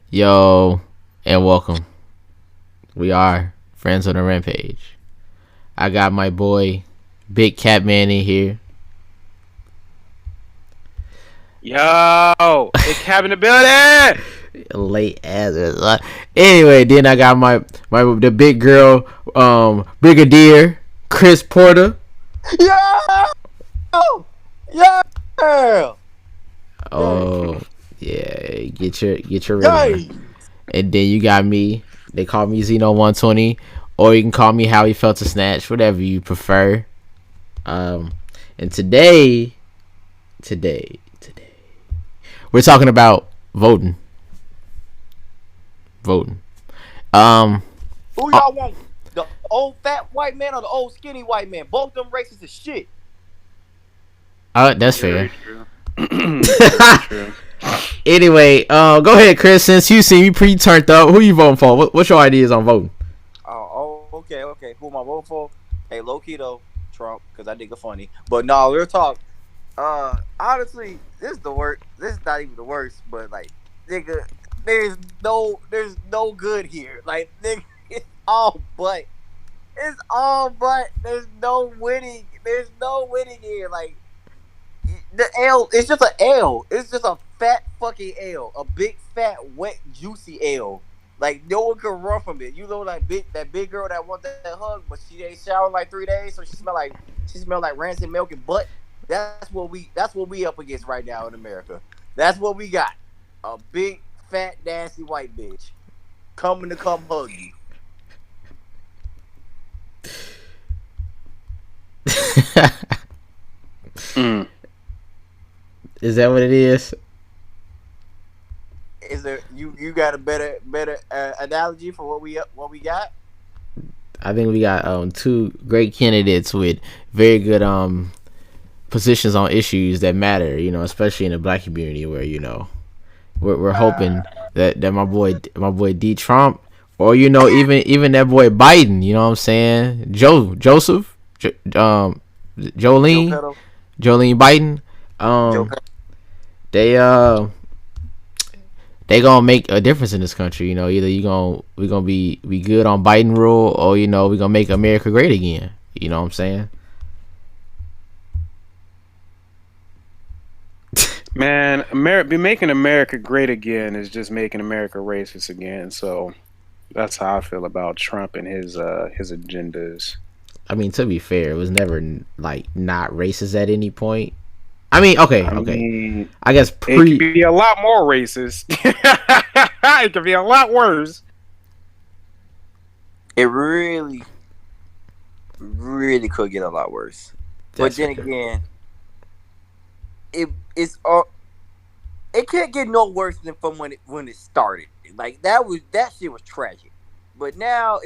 Yo, and welcome. We are Friends on the Rampage. I got my boy, Big Cat Man in here. Yo, it's Cabin the building. Late as anyway, then I got my the big girl, Brigadier Chris Porter. Yeah! Yeah! Oh, yeah, get your Yay! rhythm. And then you got me. They call me Xeno120, or you can call me How He Felt to Snatch, whatever you prefer. And today, we're talking about voting. Who y'all want? The old fat white man or the old skinny white man? Both them racist as shit. That's fair. Very true. Anyway, go ahead, Chris. Since you seem pretty turned up, who you voting for? What's your ideas on voting? Okay. Who am I voting for? Hey, low key though, Trump, because I think it's funny. But no, real talk. Honestly, this is the worst. This is not even the worst, but like, nigga, there's no good here. Like, nigga, it's all but. There's no winning. There's no winning here. Like, the L, it's just an L. It's just a fat fucking L. A big, fat, wet, juicy L. Like, no one can run from it. You know, like that big girl that wants that hug, but she ain't showered in like 3 days, so she smell like rancid milk and butt. That's what we up against right now in America. That's what we got. A big, fat, nasty white bitch coming to come hug you. Is that what it is? Is there you got a better analogy for what we got? I think we got two great candidates with very good positions on issues that matter. You know, especially in the black community, where we're hoping that my boy D Trump, or even that boy Biden. You know what I'm saying? Jolene Biden. They gonna make a difference in this country. Either we gonna be good on Biden rule, or we gonna make America great again. You know what I'm saying? Man, making America great again is just making America racist again. So that's how I feel about Trump and his agendas. I mean, to be fair, it was never like not racist at any point. I mean, okay. I guess it could be a lot more racist. It could be a lot worse. It really, really could get a lot worse. But then again, it can't get no worse than from when it started. Like that shit was tragic. But now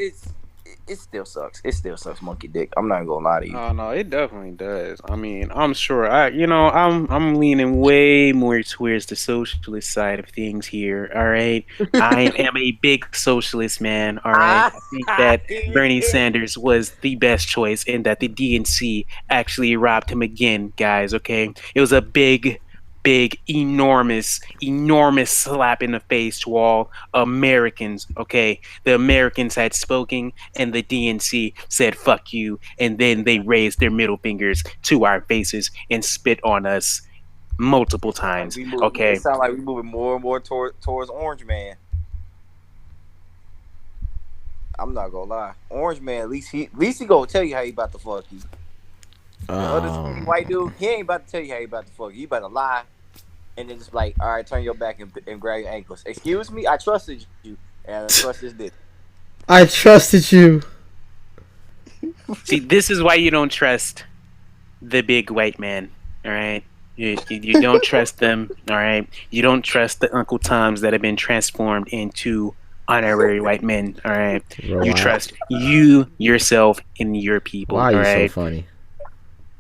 it still sucks. It still sucks, monkey dick. I'm not gonna lie to you. Oh no, it definitely does. I mean, I'm sure. I'm leaning way more towards the socialist side of things here. All right, I am a big socialist man. All right, I think that Bernie Sanders was the best choice, and that the DNC actually robbed him again, guys. Okay, it was a big, enormous slap in the face to all Americans. Okay, the Americans had spoken, and the DNC said "fuck you," and then they raised their middle fingers to our faces and spit on us multiple times. Okay, it sounds like we're moving more and more towards Orange Man. I'm not gonna lie, Orange Man. At least he gonna tell you how he about to fuck you. The other white dude, he ain't about to tell you how he about to fuck you. He about to lie, and then just like, all right, turn your back and grab your ankles. Excuse me, I trusted you, and I trusted this. I trusted you. See, this is why you don't trust the big white man. All right, you don't trust them. All right, you don't trust the Uncle Toms that have been transformed into honorary white men. All right, you trust you, yourself, and your people. Why are you all so funny?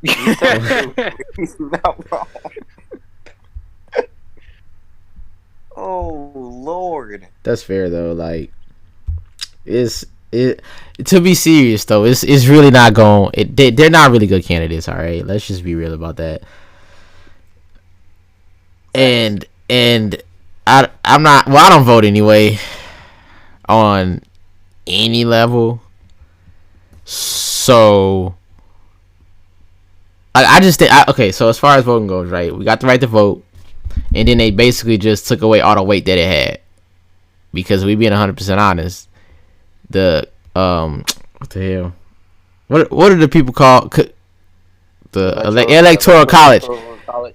He's not wrong. Oh Lord, that's fair though. Like, to be serious though, it's really not going. They're not really good candidates. All right, let's just be real about that. And I'm not. Well, I don't vote anyway on any level. So I just think okay. So as far as voting goes, right, we got the right to vote, and then they basically just took away all the weight that it had because we being 100% honest, the what the hell? What are the people called? The electoral college.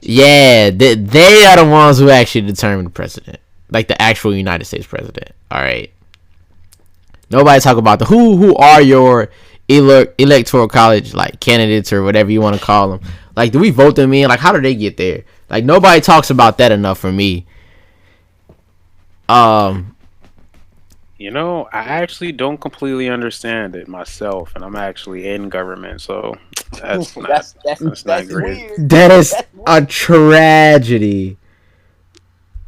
Yeah, they are the ones who actually determine the president, like the actual United States president. All right. Nobody talk about the who are your electoral college like candidates or whatever you want to call them. Like, do we vote them in? Like, how do they get there? Like, nobody talks about that enough for me. You know, I actually don't completely understand it myself, and I'm actually in government, so that's not great. Weird. That is a tragedy.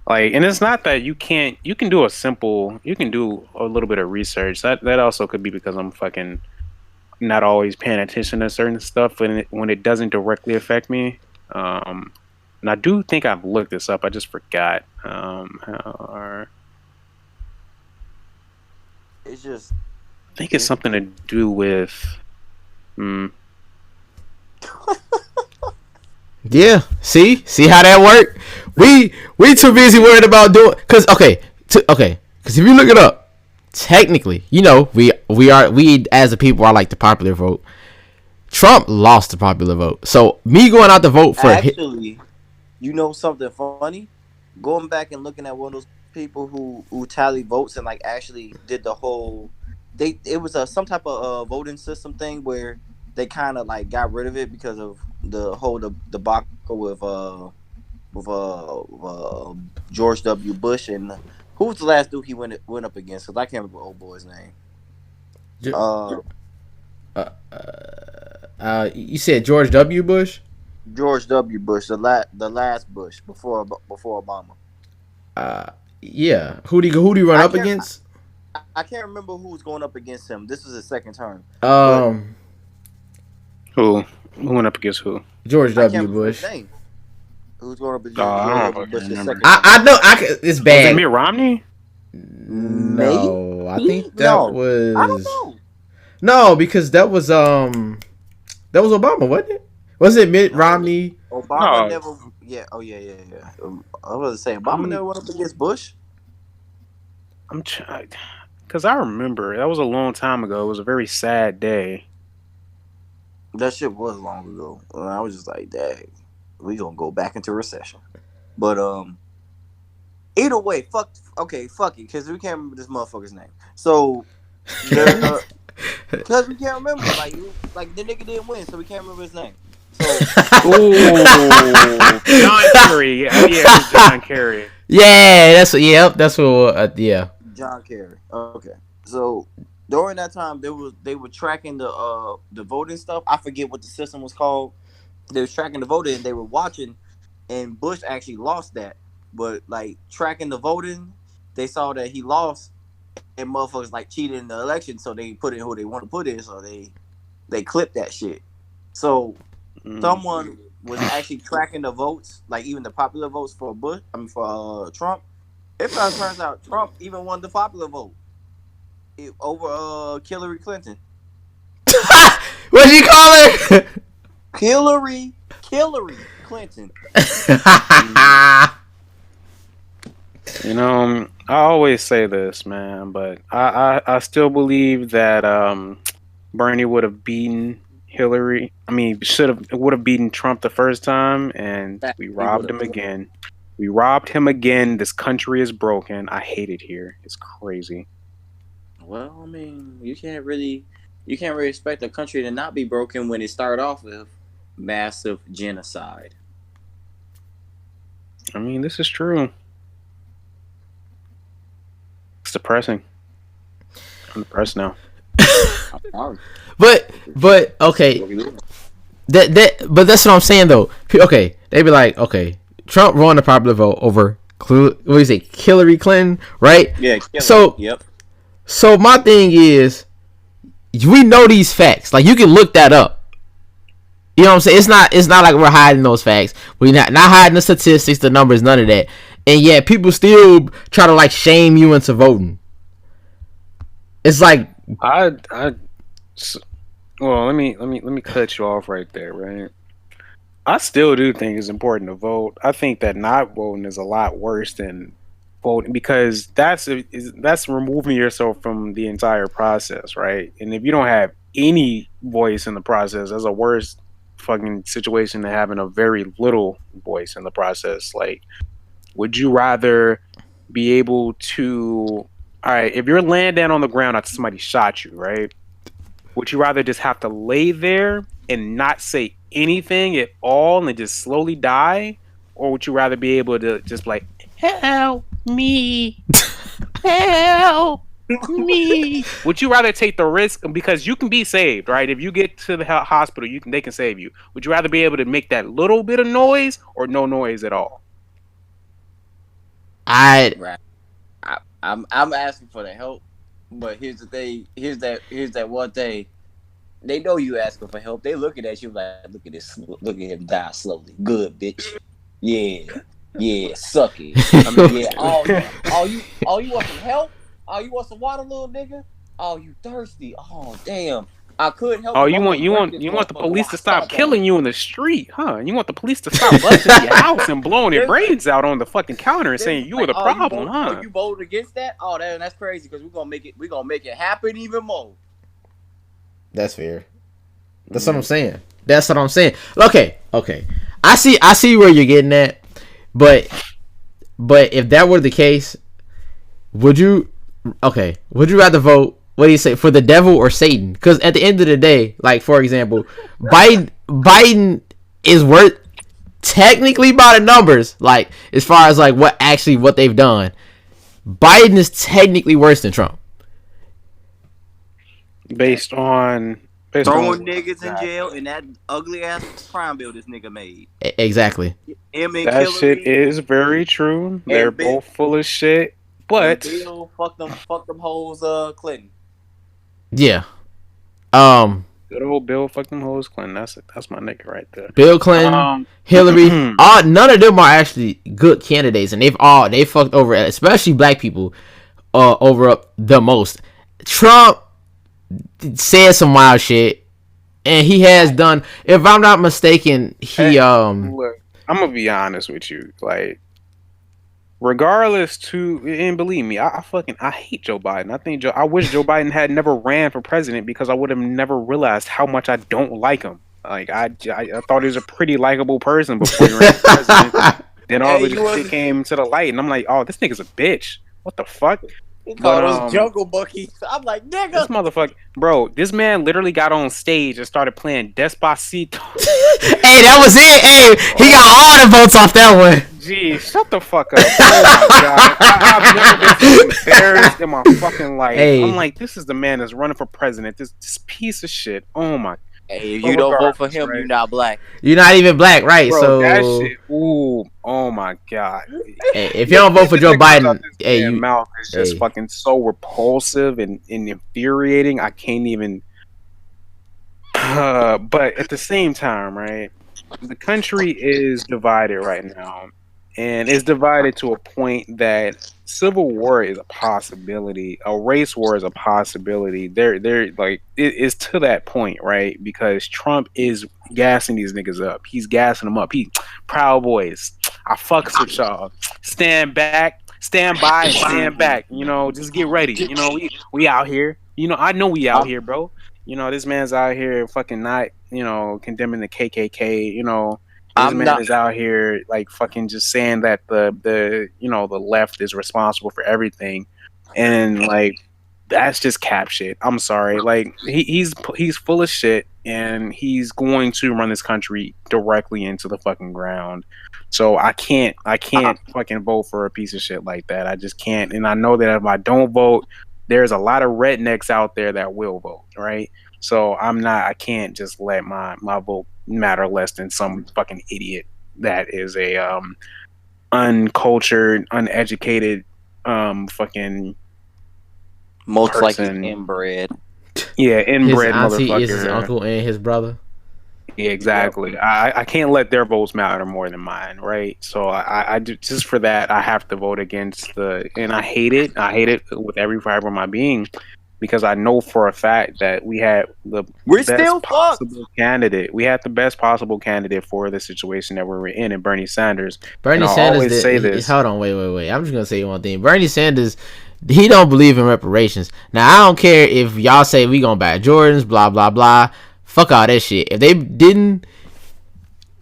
Like, and it's not that you can do a little bit of research. That also could be because I'm fucking not always paying attention to certain stuff when it doesn't directly affect me. And I do think I've looked this up. I just forgot. It's just. I think it's something to do with. Yeah, see how that worked. We too busy worried about doing because if you look it up, technically, you know, we as a people are like the popular vote. Trump lost the popular vote, so me going out to vote for actually, you know something funny? Going back and looking at one of those people who tally votes and like actually did the whole, it was some type of voting system thing where they kind of like got rid of it because of the whole debacle with George W. Bush and who was the last dude he went up against? Because I can't remember old boy's name. You said George W. Bush. George W. Bush, the last Bush before Obama. Yeah. Who do you run up against? I can't remember who was going up against him. This was his second term. Who went up against who? George W. Bush. Who's going up against George W. Bush? I know. It's bad. Was it Mitt Romney? No, I think that was. I don't know. No, because that was Obama, wasn't it? Was it Mitt Romney? Obama never. Yeah. Oh yeah. I was gonna say Obama never went up against Bush. I'm trying, because I remember that was a long time ago. It was a very sad day. That shit was long ago. I was just like, dang, we gonna go back into recession. But either way, fuck it, because we can't remember this motherfucker's name. So, because we can't remember, like the nigga didn't win, so we can't remember his name. So, John Kerry. Yeah, it was John Kerry. Yeah, that's what. Yeah. John Kerry. Okay, so during that time, they were tracking the voting stuff. I forget what the system was called. They was tracking the voting, and they were watching, and Bush actually lost that. But like tracking the voting, they saw that he lost, and motherfuckers like cheated in the election, so they put in who they want to put in, so they clipped that shit. So someone was actually tracking the votes, like even the popular votes for Trump. It turns out Trump even won the popular vote over Hillary Clinton. What'd you call her? Hillary Clinton. You know, I always say this, man, but I still believe that Bernie would have beaten Hillary. I mean, would have beaten Trump the first time, and we robbed him again. We robbed him again. This country is broken. I hate it here. It's crazy. Well, I mean, you can't really expect a country to not be broken when it started off with massive genocide. I mean, this is true. It's depressing. I'm depressed now. But okay. But that's what I'm saying though. Okay, they be like, okay, Trump won the popular vote over Hillary Clinton, right? Yeah. Yep. So my thing is, we know these facts. Like, you can look that up. You know what I'm saying? It's not like we're hiding those facts. We're not hiding the statistics, the numbers, none of that. and yet people still try to like shame you into voting. It's like well, let me cut you off right there, right? I still do think it's important to vote. I think that not voting is a lot worse than voting because that's removing yourself from the entire process, right? And if you don't have any voice in the process, that's a worse fucking situation than having a very little voice in the process. Like, would you rather be able to? All right, if you're laying down on the ground after somebody shot you, right? Would you rather just have to lay there and not say anything at all and just slowly die? Or would you rather be able to just like, help me, help me? Would you rather take the risk because you can be saved, right? If you get to the hospital, they can save you. Would you rather be able to make that little bit of noise or no noise at all? Right. I'm asking for the help, but here's the thing. Here's that one thing. They know you asking for help. They looking at you like, look at this. Look at him die slowly. Good, bitch. Yeah, suck it. I mean, yeah. Oh, you want some help? Oh, you want some water, little nigga? Oh, you thirsty? Oh, damn. I couldn't help. Oh, you want the police to stop killing you in the street, huh? You want the police to stop busting your house and blowing their brains out on the fucking counter and saying you were the problem, huh? You voted against that? Oh, that's crazy because we're gonna make it happen even more. That's fair. That's what I'm saying. That's what I'm saying. Okay. I see where you're getting at, but if that were the case, would you rather vote? What do you say, for the devil or Satan? Because at the end of the day, like for example, Biden is worth technically by the numbers, like as far as like what they've done. Biden is technically worse than Trump. Based on throwing niggas in jail and that ugly ass crime bill this nigga made. Exactly. That shit is very true. They're both full of shit. But Bill, fuck them hoes, Clinton. Yeah. Good old Bill, fuck them hoes, Clinton. That's my nigga right there. Bill Clinton, Hillary, none of them are actually good candidates, and they fucked over, especially black people, over up the most. Trump said some wild shit, and he has done. If I'm not mistaken, Look, I'm gonna be honest with you, like. Regardless and believe me, I hate Joe Biden. I wish Joe Biden had never ran for president because I would have never realized how much I don't like him. Like I thought he was a pretty likable person before he ran for president. Then all of this shit came to the light, and I'm like, oh, this nigga's a bitch. What the fuck? He called us jungle monkeys. I'm like, nigga. This motherfucker, bro. This man literally got on stage and started playing Despacito. Hey, that was it. Hey, he got all the votes off that one. Gee, shut the fuck up. Oh my God. I've never been so embarrassed in my fucking life. Hey. I'm like, this is the man that's running for president. This piece of shit. Oh my. Hey, if you don't vote for him, right? You're not black. You're not even black, right? Bro, so that shit. Ooh, oh my God. Hey, if you don't vote for Joe Biden, your mouth is just fucking so repulsive and infuriating. I can't even. But at the same time, right? The country is divided right now. And it's divided to a point that civil war is a possibility. A race war is a possibility. They're like it's to that point, right? Because Trump is gassing these niggas up. He's gassing them up. He Proud Boys. I fucks with y'all. Stand back, stand by, and stand back. You know, just get ready. You know, we out here. You know, I know we out here, bro. You know, this man's out here fucking not, you know, condemning the KKK. You know. This man is out here like fucking just saying that the you know the left is responsible for everything, and like that's just cap shit. I'm sorry, like he's full of shit, and he's going to run this country directly into the fucking ground. So I can't fucking vote for a piece of shit like that. I just can't, and I know that if I don't vote, there's a lot of rednecks out there that will vote, right? So I can't just let my vote matter less than some fucking idiot that is a uncultured, uneducated fucking most likely inbred. Yeah, inbred his auntie motherfucker. Is his uncle and his brother. Yeah, exactly. I can't let their votes matter more than mine, right? So I do, just for that I have to vote against the, and I hate it. I hate it with every fiber of my being because I know for a fact that we had the We're best still fucked. possible candidate. We had the best possible candidate for the situation that we were in Bernie Sanders. And Bernie I'll Sanders always did. say this. Hold on, wait. I'm just gonna say one thing. Bernie Sanders, he don't believe in reparations. Now I don't care if y'all say we gonna buy Jordans, blah blah blah. Fuck all that shit. If they didn't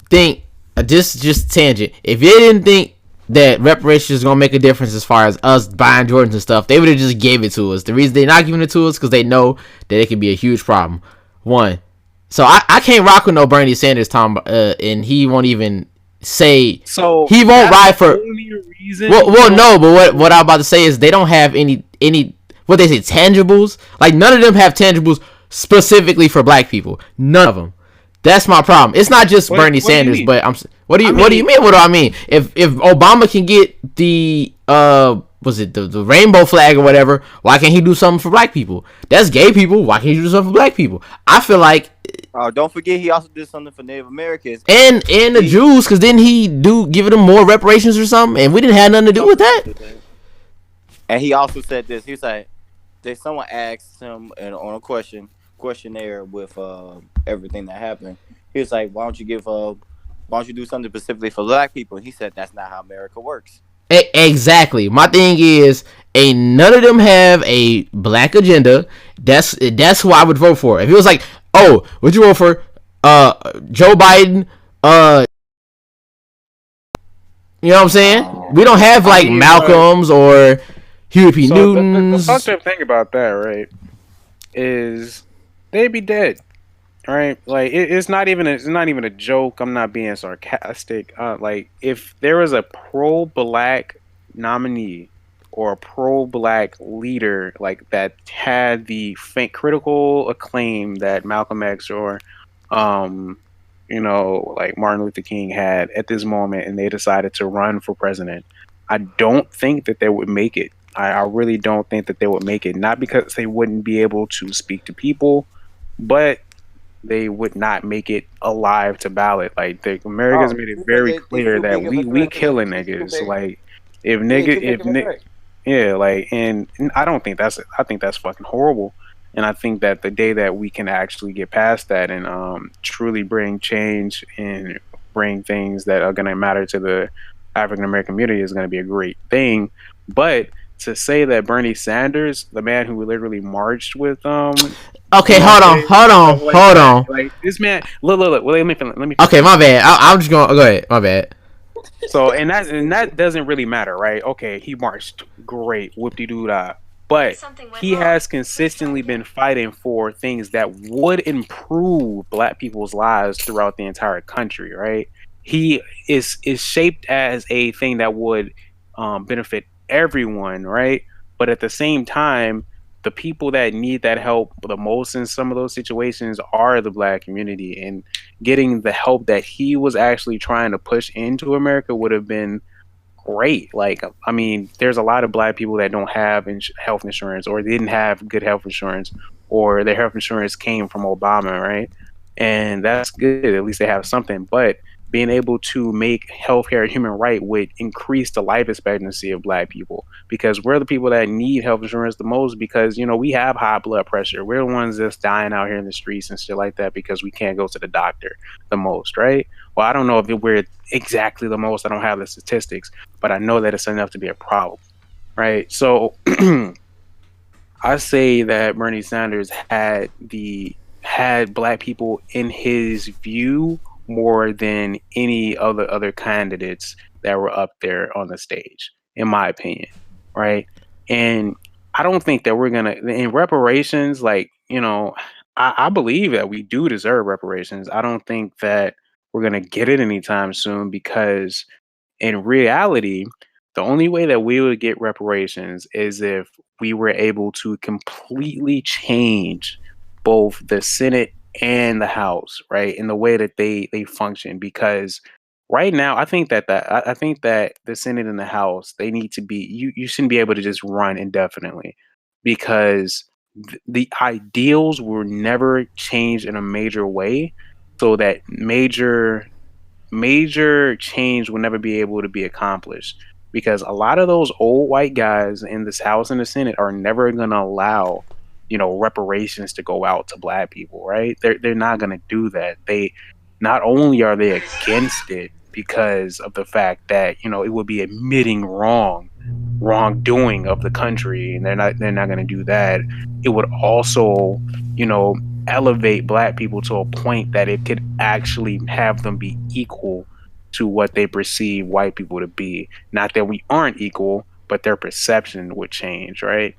think, just tangent. If they didn't think that reparations is gonna make a difference as far as us buying Jordans and stuff, they would have just gave it to us. The reason they're not giving it to us because they know that it could be a huge problem. One, so I can't rock with no Bernie Sanders, Tom, and he won't even say So he won't ride for. only reason. Well, no, but what I'm about to say is they don't have any what they say tangibles. Like none of them have tangibles specifically for black people. None of them. That's my problem. It's not just Bernie Sanders, but what do you mean? What do I mean? If Obama can get the was it the rainbow flag or whatever, why can't he do something for black people? That's gay people. Why can't he do something for black people? I feel like Don't forget he also did something for Native Americans and the Jews, because didn't he give them more reparations or something? And we didn't have nothing to do with that. And he also said this. He was like, someone asked him on a questionnaire with everything that happened. He was like, why don't you do something specifically for black people? And he said that's not how America works. Exactly. My thing is, ain't none of them have a black agenda. That's who I would vote for. If it was like, oh, would you vote for Joe Biden? You know what I'm saying? We don't have like Malcolms or Huey P. Newtons. The fucked up thing about that, right, is they'd be dead. Right, like it's not even a joke. I'm not being sarcastic. Like if there was a pro-black nominee or a pro-black leader like that had the critical acclaim that Malcolm X or, like Martin Luther King had at this moment, and they decided to run for president, I don't think that they would make it. I really don't think that they would make it. Not because they wouldn't be able to speak to people, but they would not make it alive to ballot. Like the Americans made it very clear that we killing niggas. Like and I don't think I think that's fucking horrible. And I think that the day that we can actually get past that and truly bring change and bring things that are gonna matter to the African American community is gonna be a great thing. But to say that Bernie Sanders, the man who literally marched with okay, hold on. Like this man, look. Well, let me. Okay, my bad. I'm just going. Go ahead. My bad. So and that doesn't really matter, right? Okay, he marched, great, whoop-de-doo-dah. But he has consistently been fighting for things that would improve black people's lives throughout the entire country, right? He is shaped as a thing that would benefit everyone, right? But at the same time, the people that need that help the most in some of those situations are the black community, and getting the help that he was actually trying to push into America would have been great. Like, I mean, there's a lot of black people that don't have health insurance, or didn't have good health insurance, or their health insurance came from Obama, right? And that's good. At least they have something. But being able to make healthcare a human right would increase the life expectancy of black people, because we're the people that need health insurance the most, because we have high blood pressure. We're the ones that's dying out here in the streets and shit like that because we can't go to the doctor the most, right? Well, I don't know if we're exactly the most. I don't have the statistics, but I know that it's enough to be a problem, right? So I say that Bernie Sanders had black people in his view more than any other candidates that were up there on the stage, in my opinion, right? And I don't think that we're gonna, in reparations, like, I believe that we do deserve reparations. I don't think that we're gonna get it anytime soon, because in reality, the only way that we would get reparations is if we were able to completely change both the Senate and the House, right, in the way that they function. Because right now, I think that the Senate and the House, they need to be, you shouldn't be able to just run indefinitely, because the ideals were never changed in a major way. so that major change will never be able to be accomplished, because a lot of those old white guys in this House and the Senate are never going to allow, reparations to go out to black people, right? They're not going to do that. They not only are they against it because of the fact that it would be admitting wrongdoing of the country, and they're not going to do that. It would also elevate black people to a point that it could actually have them be equal to what they perceive white people to be. Not that we aren't equal, but their perception would change, right?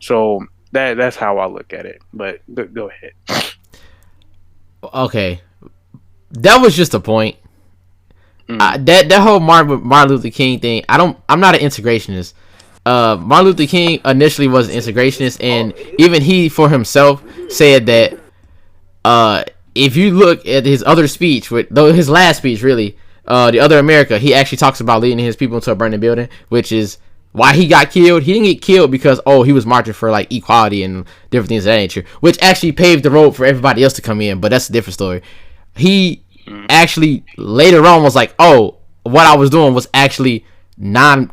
So that's how I look at it. But go ahead. Okay, that was just a point. That whole Martin Luther King thing. I'm not an integrationist. Martin Luther King initially was an integrationist, and even he for himself said that if you look at his other speech, his last speech really, the Other America, he actually talks about leading his people into a burning building, which is why he got killed. He didn't get killed because he was marching for like equality and different things of that nature, which actually paved the road for everybody else to come in. But that's a different story. He actually later on was like, what I was doing was actually not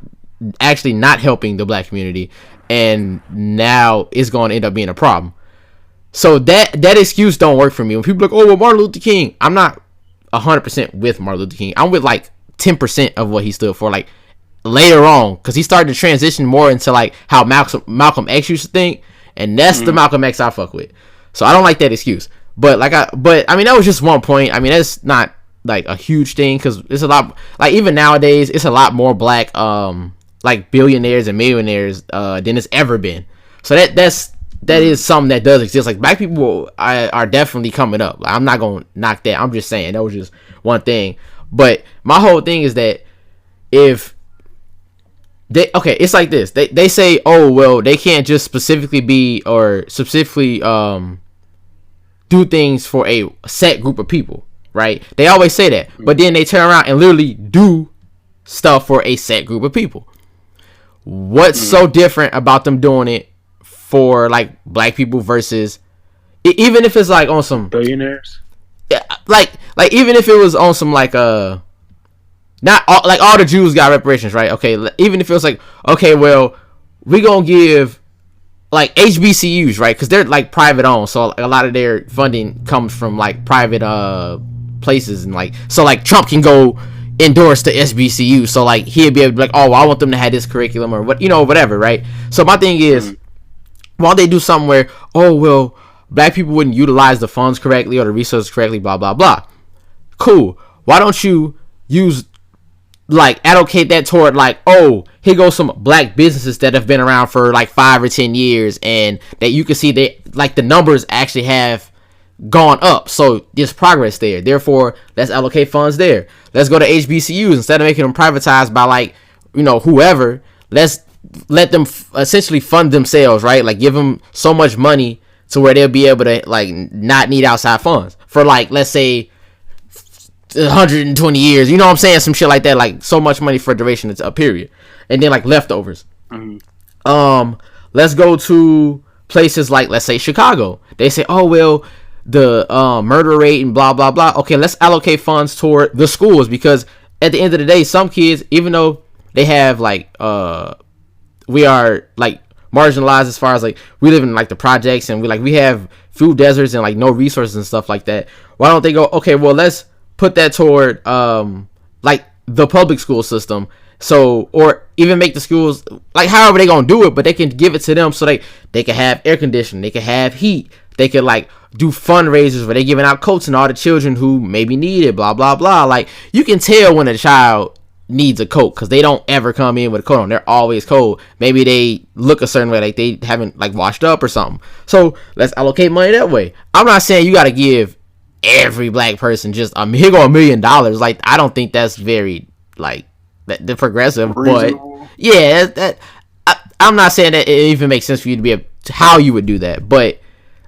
helping the black community, and now it's going to end up being a problem. So that excuse don't work for me. When people are like, well, Martin Luther King, I'm not 100% with Martin Luther King. I'm with like 10% of what he stood for. Like later on, because he started to transition more into like how Malcolm X used to think, and that's the Malcolm X I fuck with. So I don't like that excuse. But I mean, that was just one point. I mean, that's not like a huge thing, because it's a lot, like even nowadays it's a lot more black like billionaires and millionaires than it's ever been. So that is something that does exist. Like black people are definitely coming up. Like, I'm not gonna knock that. I'm just saying that was just one thing. But my whole thing is that if it's like this. They say, well, they can't just specifically do things for a set group of people, right? They always say that, but then they turn around and literally do stuff for a set group of people. What's so different about them doing it for like black people versus, even if it's like on some billionaires? Yeah, like even if it was on some like not all the Jews got reparations, right? Okay, even if it was like, okay, well, we gonna give like HBCUs, right? Because they're like private owned, so a lot of their funding comes from like private places, and like so like Trump can go endorse the SBCU, so like he'll be able to be like, I want them to have this curriculum or what, whatever, right? So my thing is, why don't they do something where, well, black people wouldn't utilize the funds correctly or the resources correctly, blah blah blah. Cool. Why don't you allocate that toward like, here goes some black businesses that have been around for like 5 or 10 years, and that you can see that like the numbers actually have gone up, so there's progress there. Therefore, let's allocate funds there. Let's go to HBCUs instead of making them privatized by like whoever. Let's let them essentially fund themselves, right? Like give them so much money to where they'll be able to like not need outside funds for like, let's say 120 years, you know what I'm saying, some shit like that, like so much money for a duration, it's a period, and then like leftovers. Let's go to places like, let's say Chicago. They say, well, the murder rate and blah blah blah. Okay, let's allocate funds toward the schools, because at the end of the day, some kids, even though they have like we are like marginalized as far as like we live in like the projects, and we have food deserts and like no resources and stuff like that. Why don't they go, okay, well, let's put that toward like the public school system, so, or even make the schools like however they gonna do it, but they can give it to them so they can have air conditioning, they can have heat, they can like do fundraisers where they giving out coats and all the children who maybe need it, blah blah blah. Like you can tell when a child needs a coat because they don't ever come in with a coat on. They're always cold. Maybe they look a certain way, like they haven't like washed up or something. So let's allocate money that way. I'm not saying you got to give every black person just here go $1 million. Like I don't think that's very like the progressive, reasonable. But yeah, I'm not saying that it even makes sense for you to be how you would do that. But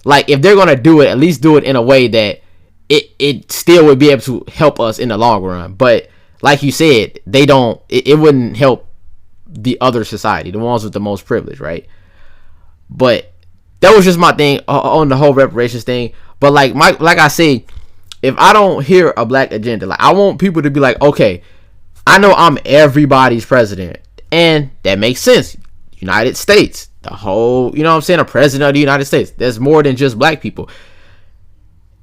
like if they're gonna do it, at least do it in a way that it still would be able to help us in the long run. But like you said, they don't. It wouldn't help the other society, the ones with the most privilege, right? But that was just my thing on the whole reparations thing. But like I say, if I don't hear a black agenda, like I want people to be like, okay, I know I'm everybody's president, and that makes sense. United States, the whole, you know what I'm saying, a president of the United States. There's more than just black people.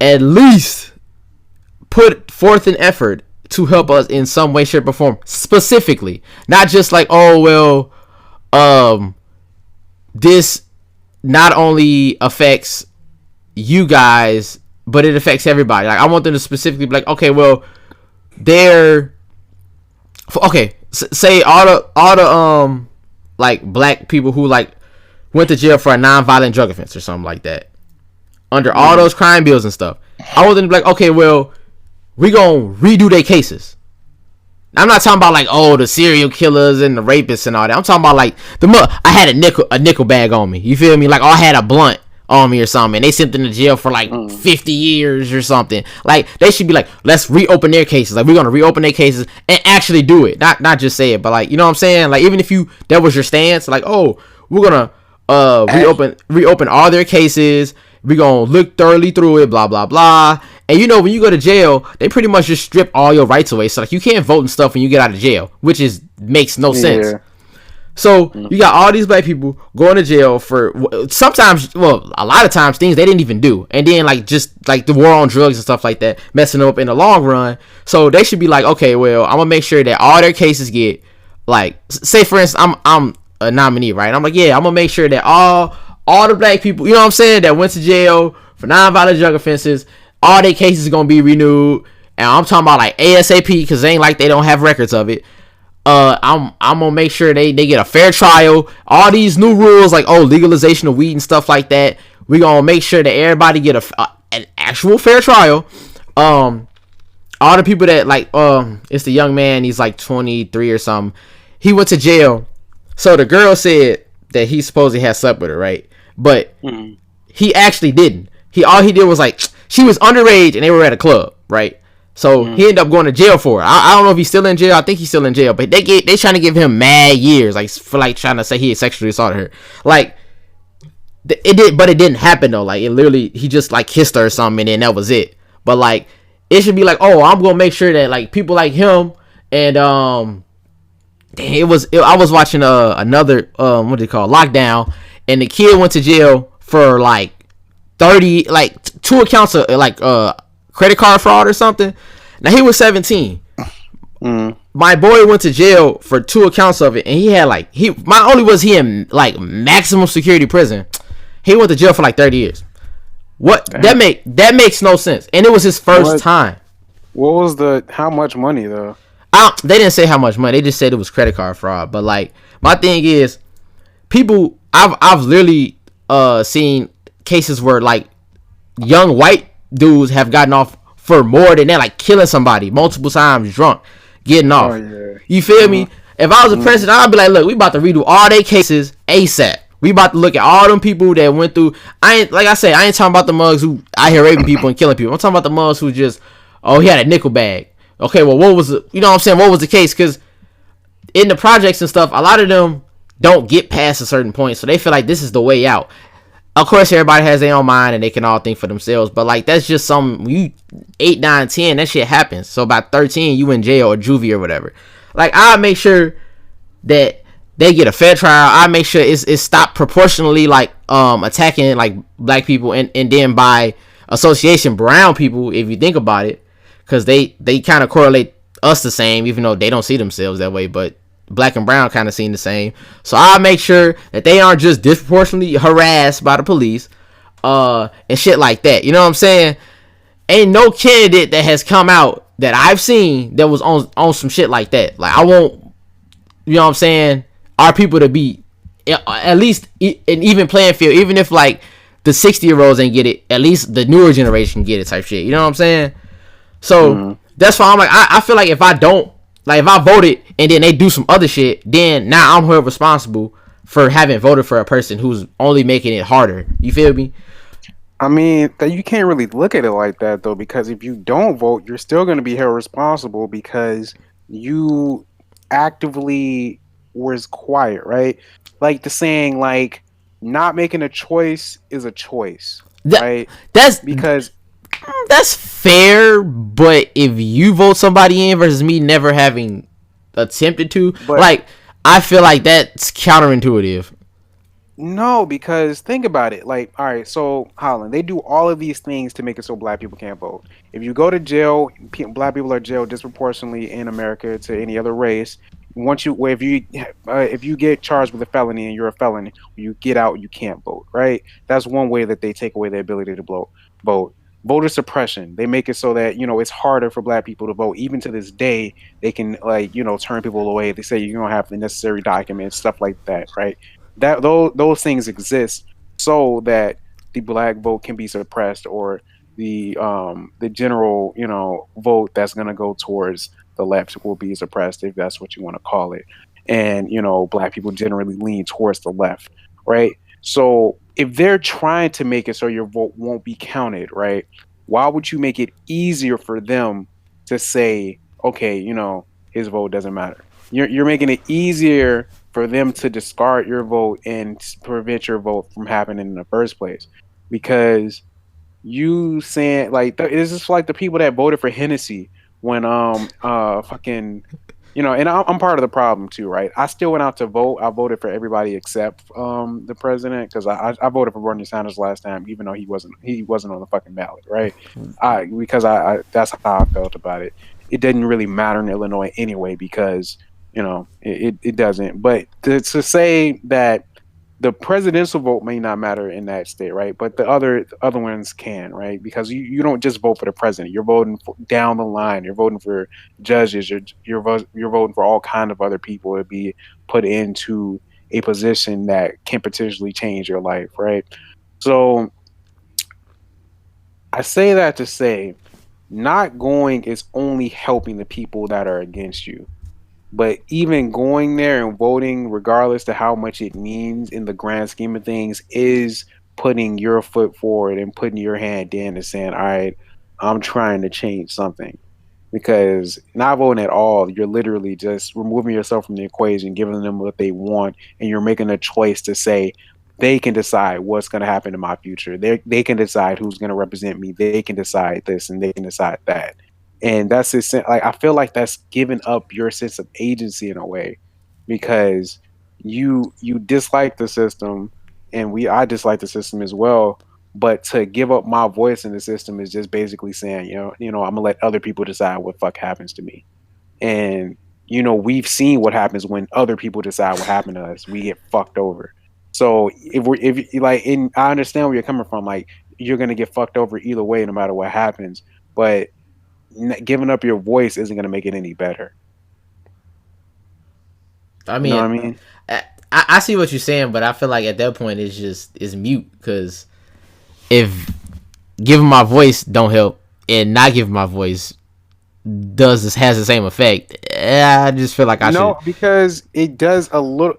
At least put forth an effort to help us in some way, shape, or form, specifically, not just like, oh well, this not only affects you guys, but it affects everybody. Like I want them to specifically be like, okay, well, they're okay. Say all the like black people who like went to jail for a non-violent drug offense or something like that, under all those crime bills and stuff. I want them to be like, okay, well, we gonna redo their cases. I'm not talking about like, oh, the serial killers and the rapists and all that. I'm talking about like I had a nickel bag on me. You feel me? Like, oh, I had a blunt on me or something, and they sent them to jail for like 50 years or something. Like, they should be like, let's reopen their cases. Like, we're gonna reopen their cases and actually do it, not just say it, but like, you know what I'm saying? Like, even if that was your stance, like, oh, we're gonna reopen all their cases. We're gonna look thoroughly through it, blah blah blah. And you know, when you go to jail, they pretty much just strip all your rights away. So like, you can't vote and stuff when you get out of jail, which makes no sense. So you got all these black people going to jail for sometimes, well, a lot of times things they didn't even do, and then like just like the war on drugs and stuff like that, messing them up in the long run. So they should be like, okay, well, I'm gonna make sure that all their cases get, like, say for instance, I'm a nominee, right? I'm like, yeah, I'm gonna make sure that all the black people, you know what I'm saying, that went to jail for non-violent drug offenses, all their cases are gonna be renewed. And I'm talking about like ASAP, because it ain't like they don't have records of it. I'm gonna make sure they get a fair trial. All these new rules, like, oh, legalization of weed and stuff like that, we gonna make sure that everybody get an actual fair trial. All the people that like, it's the young man, he's like 23 or something. He went to jail. So the girl said that he supposedly had slept with her, right? But he actually didn't. All he did was like, she was underage and they were at a club, right? So he ended up going to jail for it. I don't know if he's still in jail. I think he's still in jail, but they trying to give him mad years, like, for like trying to say he had sexually assaulted her. Like, it didn't happen though. Like, it literally, he just like kissed her or something, and then that was it. But like, it should be like, oh, I'm gonna make sure that like people like him and I was watching another what do you call it? Lockdown, and the kid went to jail for like 30, like 2 accounts of like credit card fraud or something. Now he was 17. My boy went to jail for 2 accounts of it, and he had like not only was he in like maximum security prison, he went to jail for like 30 years. What? Damn. That makes no sense, and it was his first time. What was how much money though? They didn't say how much money. They just said it was credit card fraud. But like, my thing is, people, I've literally seen cases where like young white dudes have gotten off for more than that, like killing somebody multiple times, drunk, getting off. Oh, yeah. You feel me? If I was a president, I'd be like, look, we about to redo all their cases ASAP. We about to look at all them people that went through. I ain't talking about the mugs who out here raping people and killing people. I'm talking about the mugs who just, oh, he had a nickel bag. Okay, well, what was you know what I'm saying? What was the case? Because in the projects and stuff, a lot of them don't get past a certain point, so they feel like this is the way out. Of course, everybody has their own mind and they can all think for themselves, but like, that's just you 8, 9, 10, that shit happens. So by 13, you in jail or juvie or whatever. Like, I make sure that they get a fair trial. I make sure it's stopped proportionally, like attacking like black people, and then by association brown people, if you think about it. Because they kind of correlate us the same, even though they don't see themselves that way. But black and brown kind of seem the same. So I make sure that they aren't just disproportionately harassed by the police and shit like that. You know what I'm saying? Ain't no candidate that has come out that I've seen that was on some shit like that. Like, I want, you know what I'm saying, our people to be at least an even playing field. Even if like the 60-year-olds ain't get it, at least the newer generation get it type shit. You know what I'm saying? So that's why I'm like, I feel like if I voted and then they do some other shit, then now I'm held responsible for having voted for a person who's only making it harder. You feel me? I mean, you can't really look at it like that though, because if you don't vote, you're still going to be held responsible because you actively was quiet, right? Like the saying, like, not making a choice is a choice, right? That's because That's fair, but if you vote somebody in versus me never having attempted to, But like, I feel like that's counterintuitive. no, because think about it. Like, all right, so Holland, they do all of these things to make it so black people can't vote. If you go to jail, black people are jailed disproportionately in America to any other race. Once you, well, if you get charged with a felony and you're a felon, you get out, you can't vote. Right? That's one way that they take away the ability to vote. Voter suppression. They make it so that it's harder for black people to vote. Even to this day, they can turn people away. They say you don't have the necessary documents, stuff like that. Right? That those things exist so that the black vote can be suppressed, or the general vote that's going to go towards the left will be suppressed, if that's what you want to call it. And black people generally lean towards the left, right? So if they're trying to make it so your vote won't be counted, right, why would you make it easier for them to say, okay, his vote doesn't matter? You're making it easier for them to discard your vote and prevent your vote from happening in the first place, because you saying like it's just like the people that voted for Hennessy when fucking and I'm part of the problem too, right? I still went out to vote. I voted for everybody except the president, because I voted for Bernie Sanders last time, even though he wasn't on the fucking ballot, right? Because I that's how I felt about it. It didn't really matter in Illinois anyway, because it doesn't. But to say that the presidential vote may not matter in that state, right? But the other ones can, right? Because you don't just vote for the president. You're voting down the line. You're voting for judges. You're voting for all kind of other people to be put into a position that can potentially change your life, right? So I say that to say, not going is only helping the people that are against you. But even going there and voting, regardless to how much it means in the grand scheme of things, is putting your foot forward and putting your hand in and saying, all right, I'm trying to change something. Because not voting at all, you're literally just removing yourself from the equation, giving them what they want, and you're making a choice to say they can decide what's going to happen in my future. They can decide who's going to represent me. They can decide this and they can decide that. And that's just, like, I feel like that's giving up your sense of agency in a way, because you dislike the system, and I dislike the system as well. But to give up my voice in the system is just basically saying, I'm gonna let other people decide what fuck happens to me. And we've seen what happens when other people decide what happened to us. We get fucked over. So I understand where you're coming from. Like, you're gonna get fucked over either way, no matter what happens. But giving up your voice isn't gonna make it any better. I mean, you know what I mean? I see what you're saying, but I feel like at that point it's mute, because if giving my voice don't help and not giving my voice has the same effect, I just feel like I should. No, because it does a little.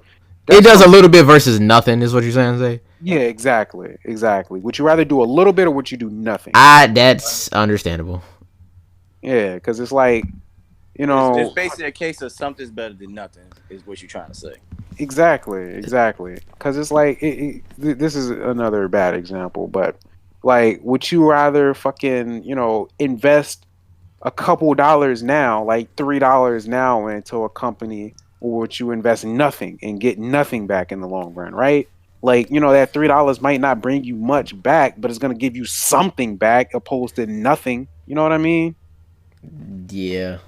It does a little bit versus nothing, is what you're saying, Zay? Yeah, exactly. Would you rather do a little bit or would you do nothing? That's understandable. Yeah, because it's like, it's basically a case of something's better than nothing, is what you're trying to say. Exactly. Because it's like, this is another bad example, but like, would you rather fucking, invest a couple dollars now, like $3 now into a company, or would you invest nothing and get nothing back in the long run, right? Like, that $3 might not bring you much back, but it's going to give you something back opposed to nothing. You know what I mean? Yeah.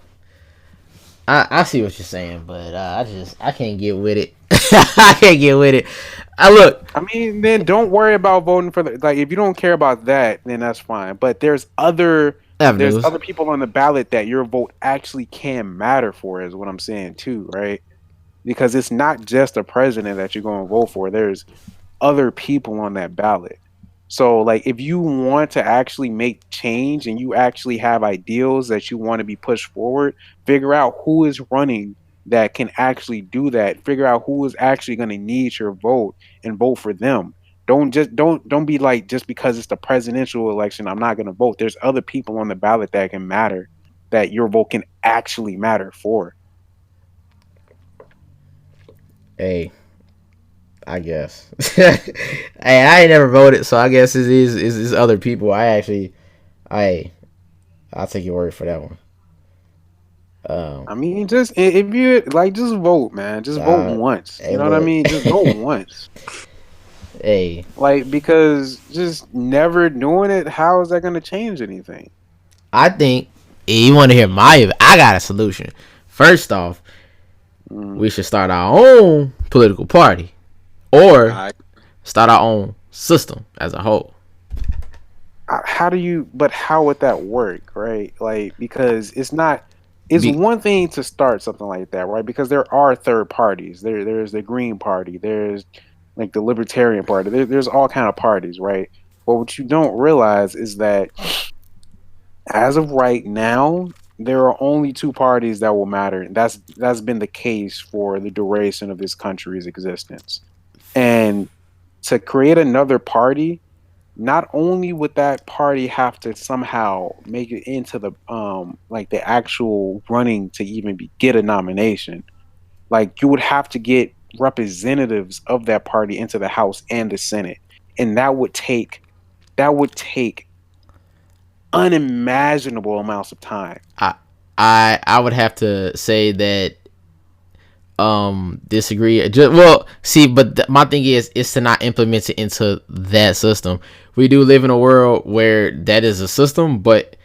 I see what you're saying, but I can't get with it. I can't get with it. I mean, then don't worry about voting for if you don't care about that, then that's fine. But there's other people on the ballot that your vote actually can matter for, is what I'm saying too, right? Because it's not just a president that you're going to vote for. There's other people on that ballot. So, like, if you want to actually make change and you actually have ideals that you want to be pushed forward, figure out who is running that can actually do that. Figure out who is actually going to need your vote and vote for them. Don't be like, just because it's the presidential election, I'm not going to vote. There's other people on the ballot that can matter, that your vote can actually matter for. Hey, I guess. Hey, I ain't never voted, so I guess it's other people. I I'll take your word for that one. I mean, just if you like, just vote, man. Just vote Uh, once. hey, You know what I look, mean? Just vote once. hey, Like, because just never doing it, how is that going to change anything? I think you want to hear my. I got a solution. First off, we should start our own political party, or start our own system as a whole. How do you? But how would that work, right? Like, because it's not. It's Be, one thing to start something like that, right? Because there are third parties. There's the Green Party. There's like the Libertarian Party. There's all kind of parties, right? But what you don't realize is that as of right now, there are only two parties that will matter. That's been the case for the duration of this country's existence. And to create another party, not only would that party have to somehow make it into the like the actual running to even get a nomination, like you would have to get representatives of that party into the House and the Senate, and that would take unimaginable amounts of time. I I would have to say that disagree. Well, see, but my thing is to not implement it into that system. We do live in a world where that is a system, but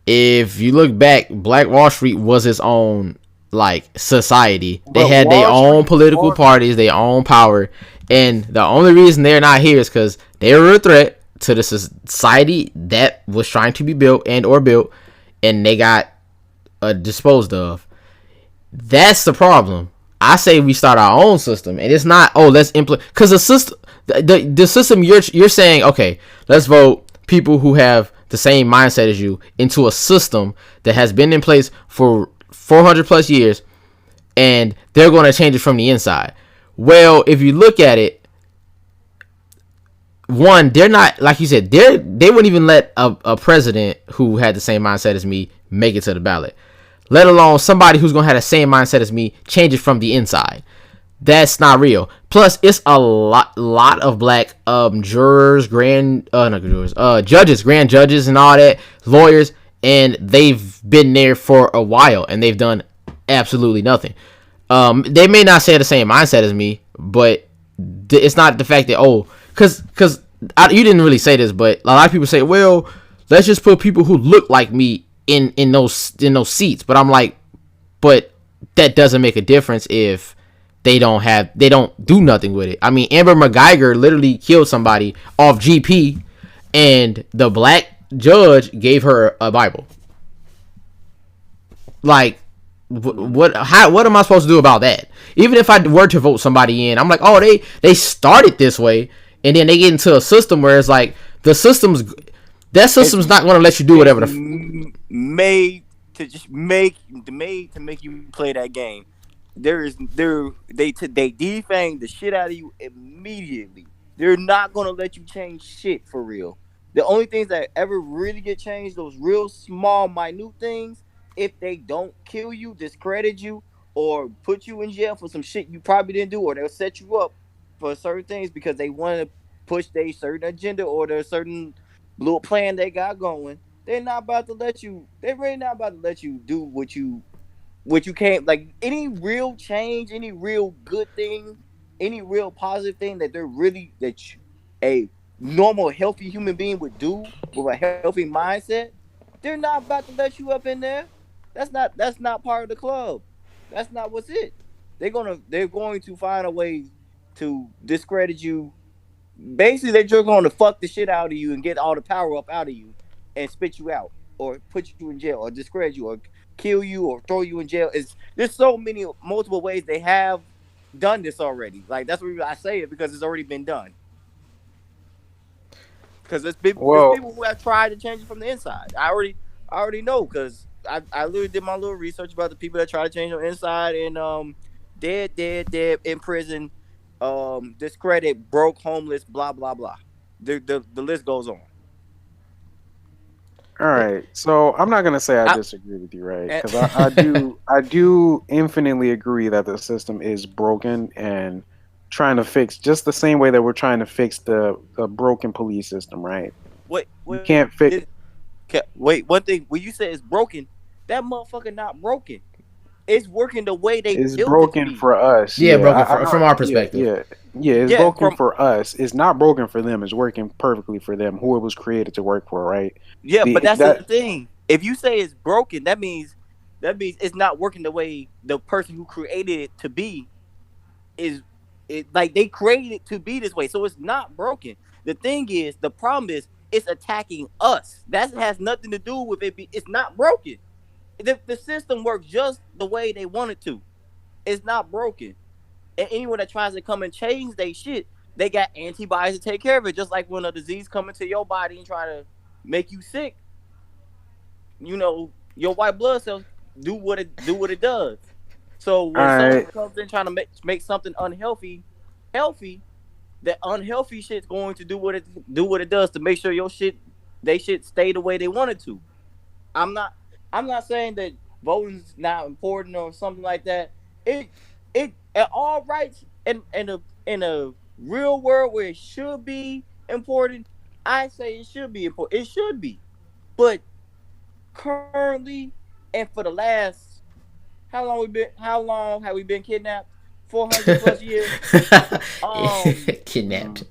if you look back, Black Wall Street was its own like society. They had their own political parties, their own power, and the only reason they're not here is because they were a threat to the society that was trying to be built or built, and they got disposed of. That's the problem. I say we start our own system, and it's not let's implement, because the system, the system you're saying, okay, let's vote people who have the same mindset as you into a system that has been in place for 400 plus years, and they're going to change it from the inside. Well, if you look at it, one, they're not, like you said, they wouldn't even let a president who had the same mindset as me make it to the ballot, let alone somebody who's gonna have the same mindset as me change it from the inside. That's not real. Plus, it's a lot of black jurors, judges, grand judges, and all that, lawyers, and they've been there for a while, and they've done absolutely nothing. They may not share the same mindset as me, but it's not the fact that because you didn't really say this, but a lot of people say, well, let's just put people who look like me in those seats. But I'm like, but that doesn't make a difference if they don't do nothing with it. I mean, Amber McGeiger literally killed somebody off GP, and the black judge gave her a Bible. Like, what am I supposed to do about that? Even if I were to vote somebody in, I'm like, they started this way, and then they get into a system where it's like that system's not going to let you do whatever made to make you play that game. They defang the shit out of you immediately. They're not gonna let you change shit for real. The only things that ever really get changed, those real small, minute things, if they don't kill you, discredit you, or put you in jail for some shit you probably didn't do, or they'll set you up for certain things because they want to push their certain agenda or their certain little plan they got going. They're not about to let you. They're really not about to let you do what you can't, like, any real change, any real good thing, any real positive thing that a normal healthy human being would do with a healthy mindset. They're not about to let you up in there. That's not part of the club. That's not what's it. They're going to find a way to discredit you. Basically, they're just going to fuck the shit out of you and get all the power up out of you and spit you out or put you in jail or discredit you or kill you or throw you in jail. There's so many multiple ways they have done this already. Like, that's what I say it, because it's already been done. Because there's people who have tried to change it from the inside. I already know, because I literally did my little research about the people that try to change on the inside, and dead in prison, discredit, broke, homeless, blah blah blah. The list goes on. All right, so I'm not gonna say I disagree with you, right? Because I do infinitely agree that the system is broken and trying to fix, just the same way that we're trying to fix the broken police system, right? What you can't fix. Wait, one thing. When you say it's broken, that motherfucker not broken. It's working the way they It's built it to broken be. for us. Yeah, Yeah, broken I know. from our Yeah, perspective. yeah. It's Yeah, broken for us. It's not broken for them. It's working perfectly for them. Who it was created to work for, right? yeah, but The that's the that thing. If you say it's broken, that means it's not working the way the person who created it to be is it like they created it to be this way. So it's not broken. The thing is, the problem is it's attacking us. That has nothing to do with it. It's not broken. The system works just the way they want it to. It's not broken. And anyone that tries to come and change they shit, they got antibodies to take care of it. Just like when a disease come into your body and try to make you sick, your white blood cells do what it does. So all when someone right. comes in trying to make something unhealthy healthy, that unhealthy shit's going to do what it does to make sure your shit they shit stay the way they want it to. I'm not I'm not saying that voting's not important or something like that. It at all rights in a real world where it should be important, I say it should be important. It should be. But currently and for the last how long have we been kidnapped? 400 plus years. Kidnapped. Mm.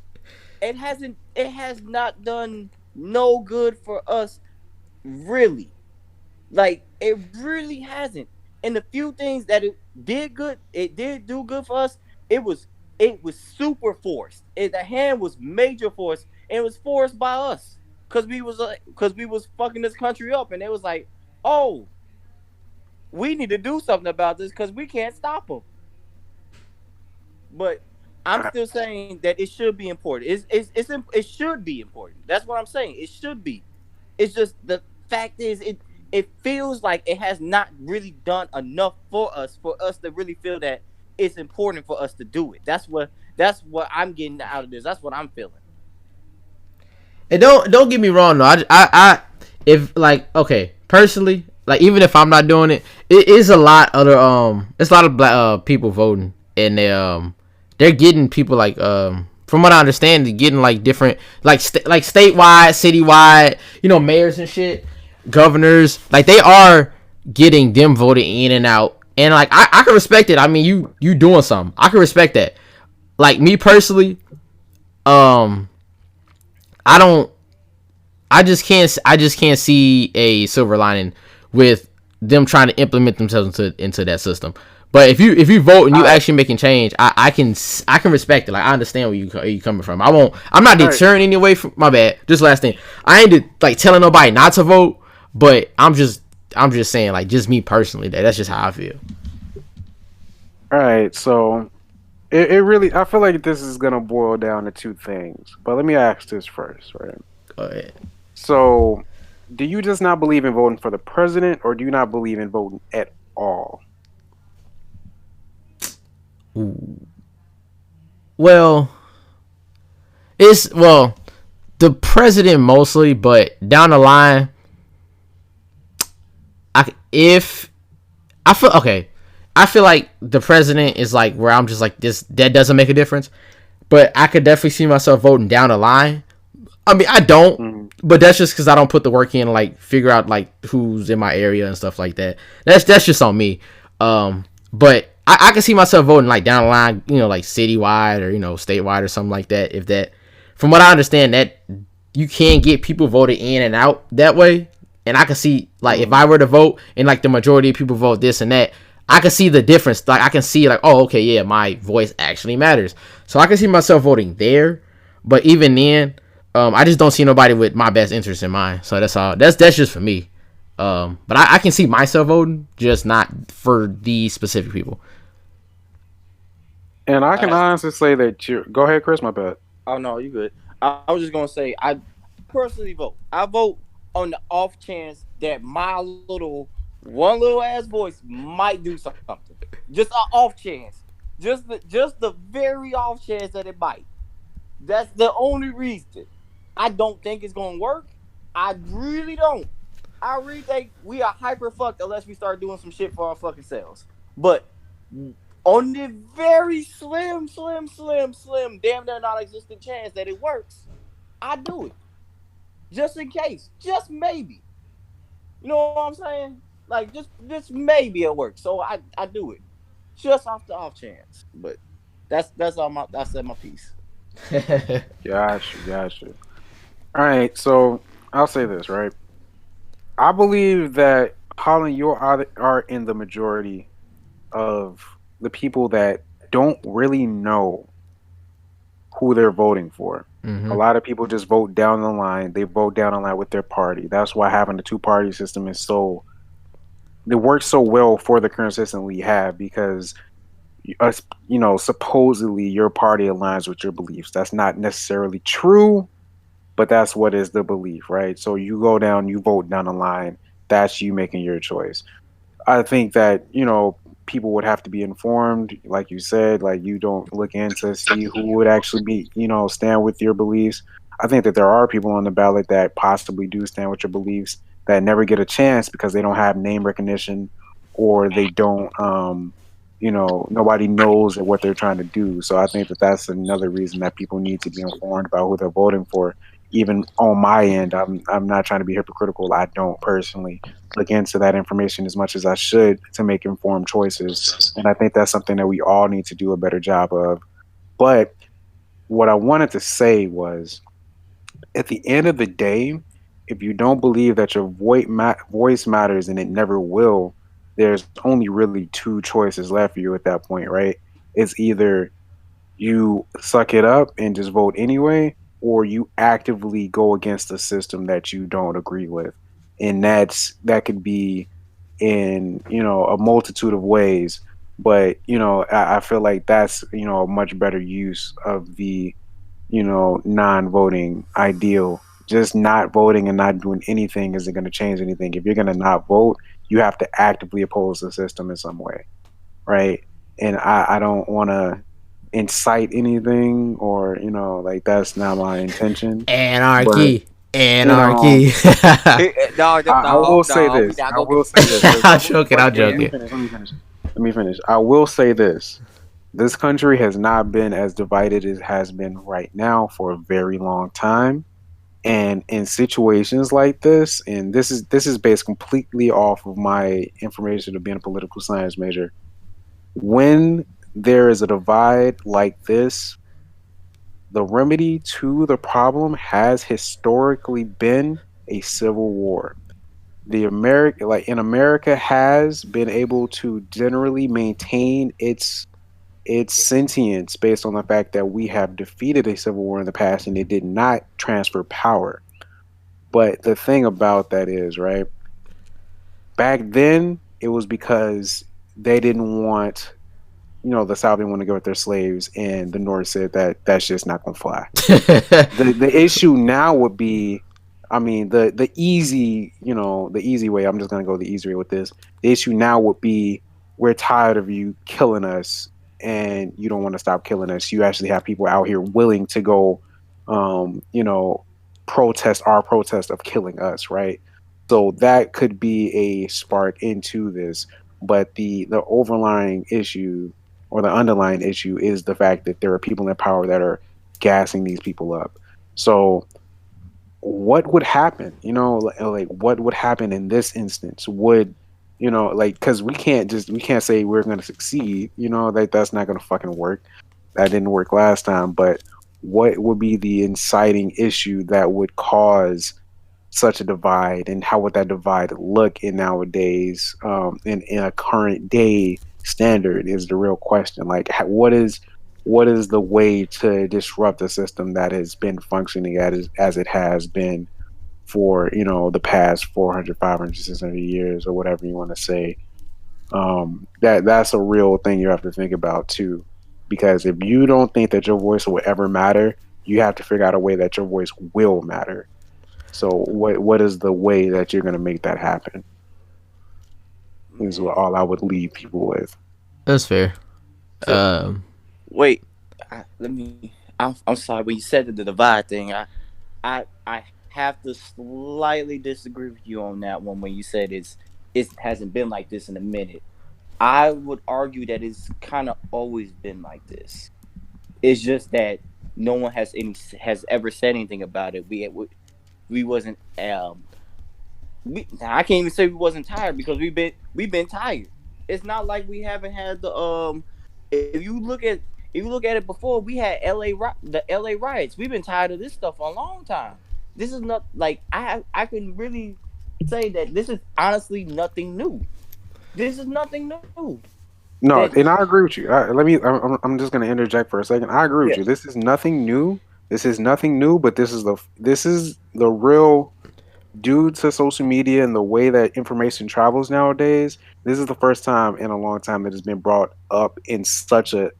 It has not done no good for us, really. Like it really hasn't. And the few things that it did do good for us. It was super forced. The hand was major force, and it was forced by us because we was fucking this country up, and it was like, oh, we need to do something about this because we can't stop them. But I'm I- still saying that it should be important. It should be important. That's what I'm saying. It should be. It's just the fact is it feels like it has not really done enough for us to really feel that it's important for us to do it. That's what I'm getting out of this. That's what I'm feeling. And don't get me wrong though. If like okay, personally, like even if I'm not doing it, it is a lot other it's a lot of black people voting, and they're getting people like from what I understand, they're getting like different like statewide, citywide, mayors and shit, governors, like they are getting them voted in and out. And like I can respect it. I mean, you doing something. I can respect that. Like me personally, um I don't. I just can't see a silver lining with them trying to implement themselves into that system. But if you vote and you I actually making change, I can respect it. Like I understand where you coming from. I won't. I'm not All right. deterring any way from my bad. Just last thing. I ain't like telling nobody not to vote, but I'm just saying like just me personally that's just how I feel. All right. So it really, I feel like this is gonna boil down to two things. But let me ask this first, right? Go ahead. So, do you just not believe in voting for the president, or do you not believe in voting at all? Ooh. Well, well the president mostly, but down the line, if I feel okay, I feel like the president is like where I'm just like this. That doesn't make a difference, but I could definitely see myself voting down the line. I mean, I don't, Mhm. but that's just because I don't put the work in, like figure out like who's in my area and stuff like that. That's just on me. But I can see myself voting like down the line, like citywide or statewide or something like that. If that, from what I understand, that you can get people voted in and out that way. And I can see like if I were to vote and like the majority of people vote this and that, I can see the difference. Like I can see like, oh, okay, yeah, my voice actually matters. So I can see myself voting there. But even then, I just don't see nobody with my best interest in mind. So that's all. That's just for me. But I can see myself voting, just not for these specific people. And I can I honestly say that you. Go ahead, Chris. My bad. Oh no, you good. I was just gonna say I personally vote. I vote on the off chance that my little ass voice might do something. Just an off chance. Just the very off chance that it might. That's the only reason. I don't think it's gonna work. I really don't. I really think we are hyper fucked unless we start doing some shit for our fucking selves. But on the very slim, damn near non-existent chance that it works, I do it just in case, just maybe. You know what I'm saying? Like this maybe it'll work. So I do it just off the off chance. But that's all my I said my piece. Got you. All right, so I'll say this, right? I believe that Holland, are in the majority of the people that don't really know who they're voting for. A Hmm. lot of people just vote down the line. They vote down the line with their party. That's why having the two-party system is so it works so well for the current system we have because us, supposedly your party aligns with your beliefs. That's not necessarily true, but that's what is the belief, right? So you go down, you vote down the line. That's you making your choice. I think that people would have to be informed, like you said, like you don't look in to see who would actually be, stand with your beliefs. I think that there are people on the ballot that possibly do stand with your beliefs that never get a chance because they don't have name recognition or they don't, nobody knows what they're trying to do. So I think that that's another reason that people need to be informed about who they're voting for. Even on my end, I'm not trying to be hypocritical. I don't personally look into that information as much as I should to make informed choices. And I think that's something that we all need to do a better job of. But what I wanted to say was at the end of the day, if you don't believe that your voice matters and it never will, there's only really two choices left for you at that point, right? It's either you suck it up and just vote anyway, or you actively go against the system that you don't agree with. And that could be in, a multitude of ways. But, I feel like that's, a much better use of the, non-voting ideal. Just not voting and not doing anything isn't going to change anything. If you're going to not vote, you have to actively oppose the system in some way, right? And I don't want to incite anything or like that's not my intention, but Anarchy. you know Anarchy. No, I will no, say no, we this not I gonna get will say this I'm joking. I'm let me joking. finish let me finish let me finish I will say this country has not been as divided as it has been right now for a very long time. And in situations like this, and this is based completely off of my information of being a political science major, when there is a divide like this, the remedy to the problem has historically been a civil war. America has been able to generally maintain its sentience based on the fact that we have defeated a civil war in the past and it did not transfer power. But the thing about that is, right, back then it was because they didn't want, the South didn't want to go with their slaves, and the North said that that's just not gonna fly. The issue now would be, I mean, the easy, the easy way. I'm just gonna go the easy way with this. The issue now would be we're tired of you killing us, and you don't want to stop killing us. You actually have people out here willing to go, um, you know, protest our protest of killing us, right? So that could be a spark into this. But the overlying issue or the underlying issue is the fact that there are people in power that are gassing these people up. So what would happen? Like what would happen in this instance? Would like because we can't say we're going to succeed. That's not going to fucking work. That didn't work last time. But what would be the inciting issue that would cause such a divide, and how would that divide look in nowadays in a current day standard is the real question. Like what is the way to disrupt a system that has been functioning as it has been for the past 400, 500, 600 years or whatever you want to say. That's a real thing you have to think about too, because if you don't think that your voice will ever matter, you have to figure out a way that your voice will matter. So what is the way that you're going to make that happen is what man. all I would leave people with. That's fair. So, Um, wait, let me. I'm sorry. When you said the divide thing, I have to slightly disagree with you on that one. When you said it hasn't been like this in a minute, I would argue that it's kind of always been like this. It's just that no one has ever said anything about it. We wasn't I can't even say we wasn't tired because we've been tired. It's not like we haven't had the. If you look at it before, we had the LA riots. We've been tired of this stuff for a long time. This is not like I can really say that this is honestly nothing new. This is nothing new. No, That, and I agree with you. I'm just going to interject for a second. I agree with yeah. you. This is nothing new. This is nothing new, but this is the real due to social media and the way that information travels nowadays. This is the first time in a long time that it's been brought up in such a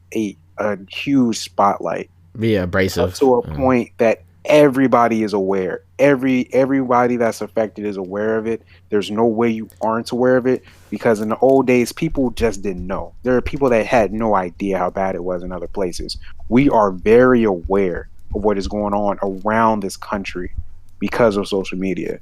huge spotlight. Yeah, Up abrasive. to a point that everybody is aware. Everybody that's affected is aware of it. There's no way you aren't aware of it because in the old days, people just didn't know. There are people that had no idea how bad it was in other places. We are very aware of what is going on around this country because of social media.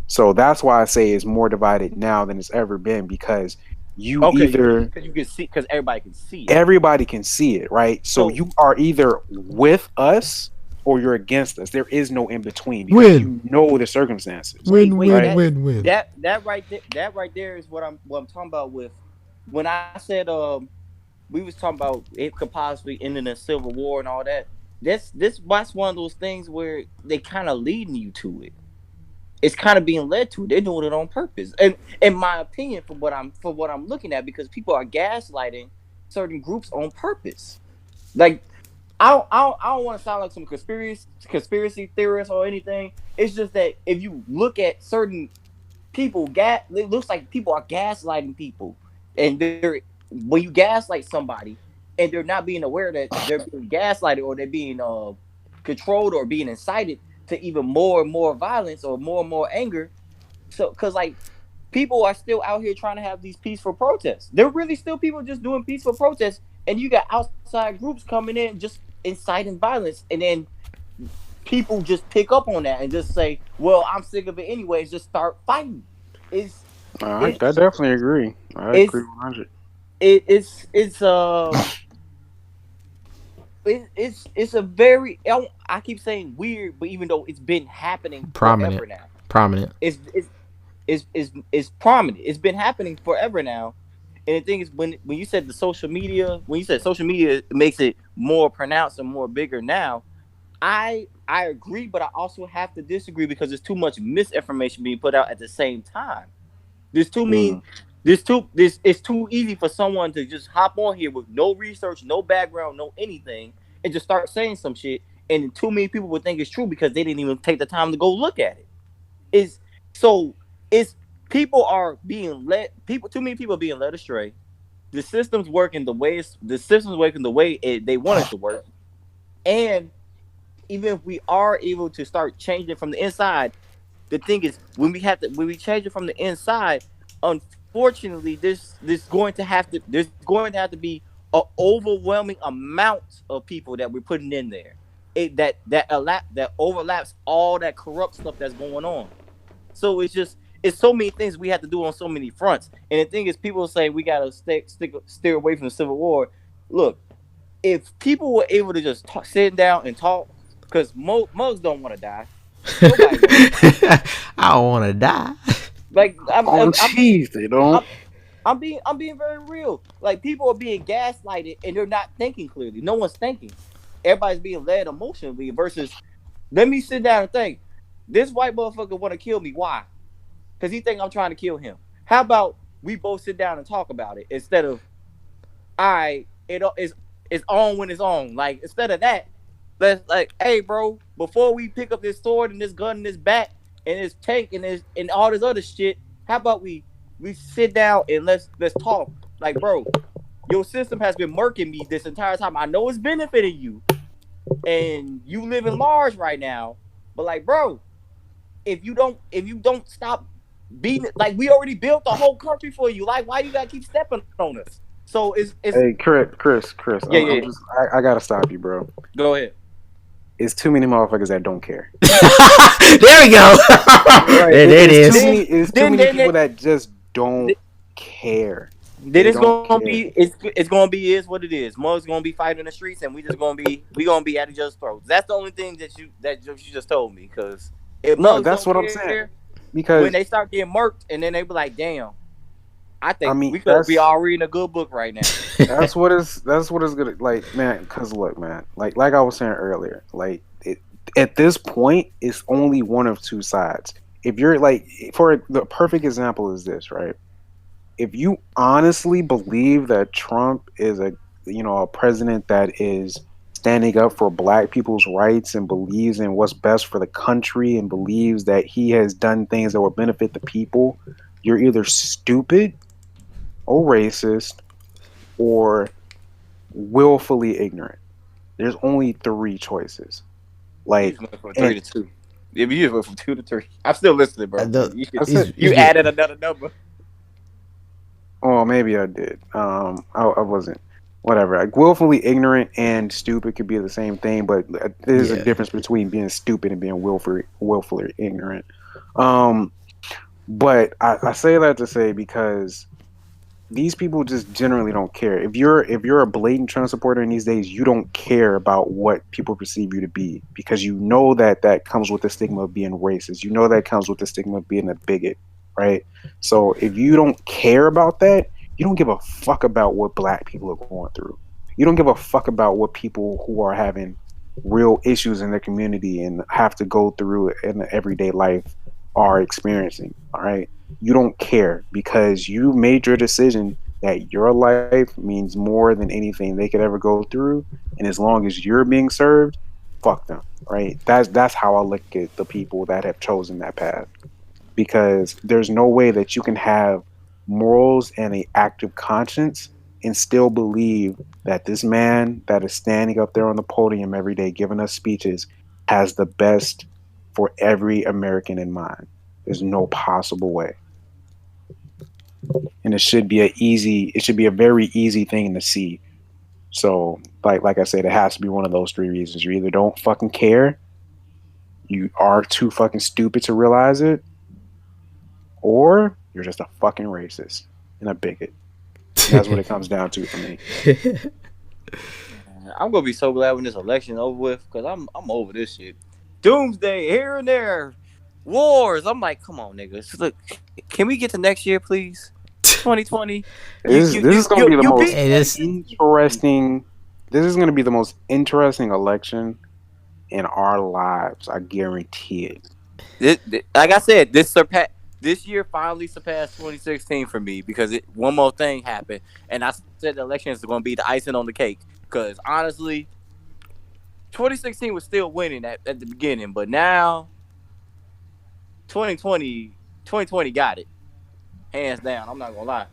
So that's why I say it's more divided now than it's ever been because you Okay, either because you can see because everybody can see it. everybody can see it, right? So So you are either with us or you're against us. There is no in between because Win. you know the circumstances. Win, wait, win, Right. win. that right there is what I'm talking about with when I said we was talking about it could possibly end in a civil war and all that. That's one of those things where they kind of leading you to it. It's kind of being led to. They're doing it on purpose, and in my opinion, for what I'm looking at, because people are gaslighting certain groups on purpose. Like I don't want to sound like some conspiracy theorist or anything. It's just that if you look at certain people, it looks like people are gaslighting people, and they're when you gaslight somebody, and they're not being aware that they're being gaslighted or they're being controlled or being incited to even more and more violence or more anger. So, because like people are still out here trying to have these peaceful protests. There are really still people just doing peaceful protests, and you got outside groups coming in just inciting violence, and then people just pick up on that and just say, "Well, I'm sick of it anyways." Just start fighting. It's I it's definitely agree. I it's agree 100. it's it's a very I keep saying weird, but even though it's been happening Prominent. forever now, Prominent. it's prominent. It's been happening forever now. And the thing is, when you said social media makes it more pronounced and more bigger now. I agree, but I also have to disagree because there's too much misinformation being put out at the same time. There's too many. It's too easy for someone to just hop on here with no research, no background, no anything, and just start saying some shit. And too many people would think it's true because they didn't even take the time to go look at it. Is so it's people are being led. Too many people are being led astray. The system's working the way they want it to work, and even if we are able to start changing from the inside, the thing is when we change it from the inside, unfortunately, there's going to have to be an overwhelming amount of people that we're putting in there. That overlaps all that corrupt stuff that's going on. So it's so many things we have to do on so many fronts. And the thing is, people say we gotta steer away from the Civil War. Look, if people were able to just sit down and talk, because mugs don't want to die. I don't want to die. Like They don't. I'm being very real. Like people are being gaslighted and they're not thinking clearly. No one's thinking. Everybody's being led emotionally versus let me sit down and think. This white motherfucker want to kill me. Why? Because he think I'm trying to kill him. How about we both sit down and talk about it instead of all right, it's on when it's on. Like instead of that, let's like, hey bro, before we pick up this sword and this gun and this bat and this tank and all this other shit, how about we sit down and let's talk. Like, bro, your system has been murking me this entire time. I know it's benefiting you, and you living large right now. But like, bro, if you don't stop beating it, like we already built the whole country for you. Like, why you gotta keep stepping on us? So it's Hey, Chris. Yeah. I gotta stop you, bro. Go ahead. It's too many motherfuckers that don't care. There we go. There it is. It's too many people that just don't care. Then it's gonna be it's gonna be is what it is. Mug's gonna be fighting in the streets, and we gonna be at each other's throats. That's the only thing that you just told me. Because if No, Mugs that's don't what I'm care, saying. because when they start getting murked, and then they be like, "Damn, I think I mean, we could be that's- all reading a good book right now." that's what it's gonna like, man. Because look, man, like I was saying earlier, like at this point, it's only one of two sides. If you're like, for the perfect example is this, right? If you honestly believe that Trump is a president that is standing up for black people's rights and believes in what's best for the country and believes that he has done things that will benefit the people, you're either stupid or racist or willfully ignorant. There's only three choices. You Like, just went from 3 to 2. Yeah, you just went from 2 to 3. I'm still listening, bro. You, That's it. you added another number. oh, maybe I did. I wasn't. Whatever. Like, willfully ignorant and stupid could be the same thing, but there's Yeah. a difference between being stupid and being willfully ignorant. But I say that to say because these people just generally don't care. If you're a blatant Trump supporter in these days, you don't care about what people perceive you to be because you know that comes with the stigma of being racist. You know that comes with the stigma of being a bigot, right? So if you don't care about that, you don't give a fuck about what black people are going through. You don't give a fuck about what people who are having real issues in their community and have to go through in the everyday life are experiencing. All right. You don't care because you made your decision that your life means more than anything they could ever go through. And as long as you're being served, fuck them. Right. That's how I look at the people that have chosen that path. Because there's no way that you can have morals and an active conscience and still believe that this man that is standing up there on the podium every day giving us speeches has the best for every American in mind. There's no possible way. And it should be a very easy thing to see. So like I said, it has to be one of those three reasons. You either don't fucking care, you are too fucking stupid to realize it, or you're just a fucking racist and a bigot. And that's what it comes down to for me. I'm gonna be so glad when this election over with because I'm over this shit. Doomsday here and there, wars. I'm like, come on, niggas. Look, can we get to next year, please? 2020. This is going to be the most Hey, this- interesting. This is going to be the most interesting election in our lives. I guarantee it. Like I said, this year finally surpassed 2016 for me because one more thing happened, and I said the election is going to be the icing on the cake. Because honestly, 2016 was still winning at the beginning, but now 2020 got it hands down. I'm not gonna lie.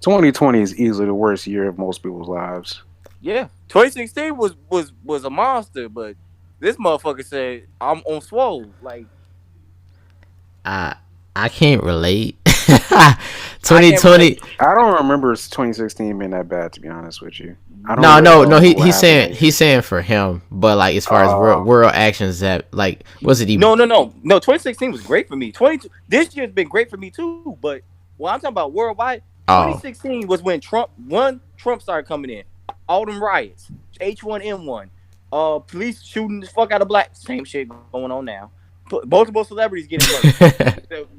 2020 is easily the worst year of most people's lives. Yeah, 2016 was a monster, but this motherfucker said I'm on swole. Like I can't relate. 2020. I don't remember 2016 being that bad, to be honest with you. I don't No, really no, know no. what He's saying happened. for him, but like as far as world actions that like was it even? no. 2016 was great for me. This year's been great for me too. But when I'm talking about worldwide, 2016 was when Trump started coming in. All them riots, H1N1, police shooting the fuck out of black. Same shit going on now. Multiple celebrities getting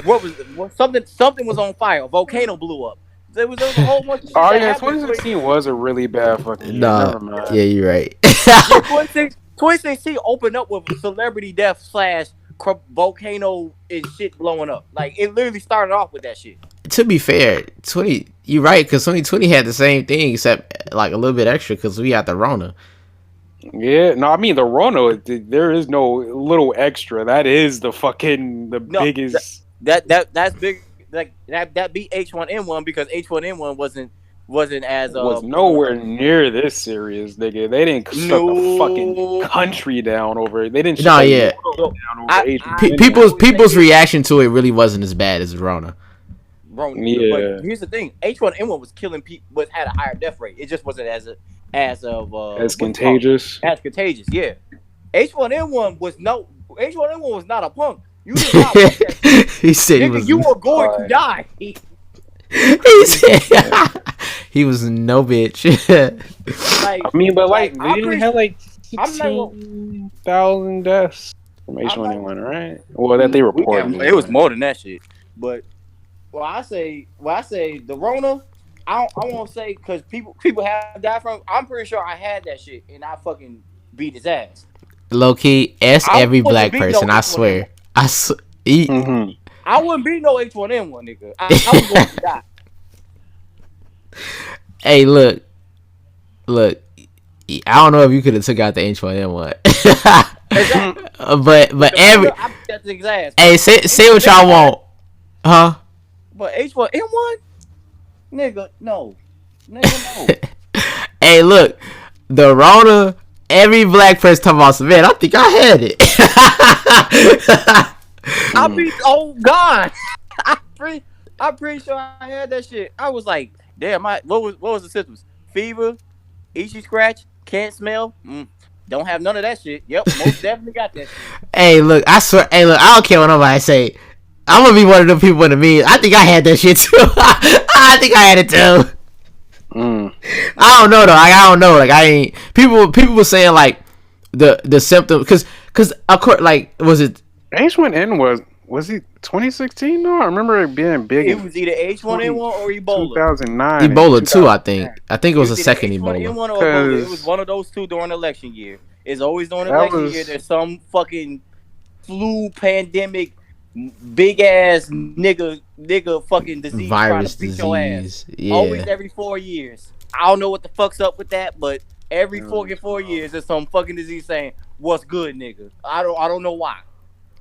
murdered. Something was on fire. A volcano blew up. There was a whole bunch of shit. Oh that yeah, happened. 2016 was a really bad fucking year. No, Never mind. yeah, you're right. 2016 opened up with celebrity death / volcano and shit blowing up. Like it literally started off with that shit. To be fair, you're right because 2020 had the same thing except like a little bit extra because we had the Rona. Yeah, no, I mean the Rona. There is no little extra. That is the biggest. That's big. Like that beat H1N1 because H1N1 wasn't as was nowhere near this serious, nigga. They didn't shut the fucking country down over it. They didn't. No, yeah. People's reaction to it really wasn't as bad as Rona. Yeah. But here's the thing: H1N1 was killing people, had a higher death rate. It just wasn't as contagious. As contagious, yeah. H1N1 was not a punk. You did not want that. He said nigga, you were going to die. He said he was no bitch. Like, I mean, but like they didn't have like 16,000 deaths. from H1N1, right? Well, that they reported. It was more than that shit. But I say the Rona, I won't say because people have died from. I'm pretty sure I had that shit and I fucking beat his ass. Low key, ask I every wouldn't black beat person. no I H1N1. swear. Mm-hmm. I wouldn't beat no H1N1 nigga. I was going to die. Hey, look. I don't know if you could have took out the H1N1. Exactly. but every I beat that nigga's ass. hey, say what y'all want, huh? But H1N1, nigga, no. Hey, look, the Rona. Every black person talking about some, man, I think I had it. I beat. Oh God, I'm pretty sure I had that shit. I was like, damn, what was the symptoms? Fever, itchy scratch, can't smell. Don't have none of that shit. Yep, most definitely got that shit. Hey, look, I swear. Hey, look, I don't care what nobody say. I'm gonna be one of them people in the memes. I think I had that shit too. I think I had it too. I don't know though. I don't know. Like I ain't. People were saying like the symptoms because of course like was it H1N1 was he 2016 though? I remember it being big. It was either H1N1 or Ebola. 2009. Ebola too. I think it was a second Ebola. H1N1 or Ebola. It was one of those two during election year. It's always during election year. There's some fucking flu pandemic, big ass nigga fucking disease Virus trying to beat your ass. Yeah. Always every 4 years. I don't know what the fuck's up with that, but every fucking 4 years there's some fucking disease saying, "What's good, nigga?" I don't know why.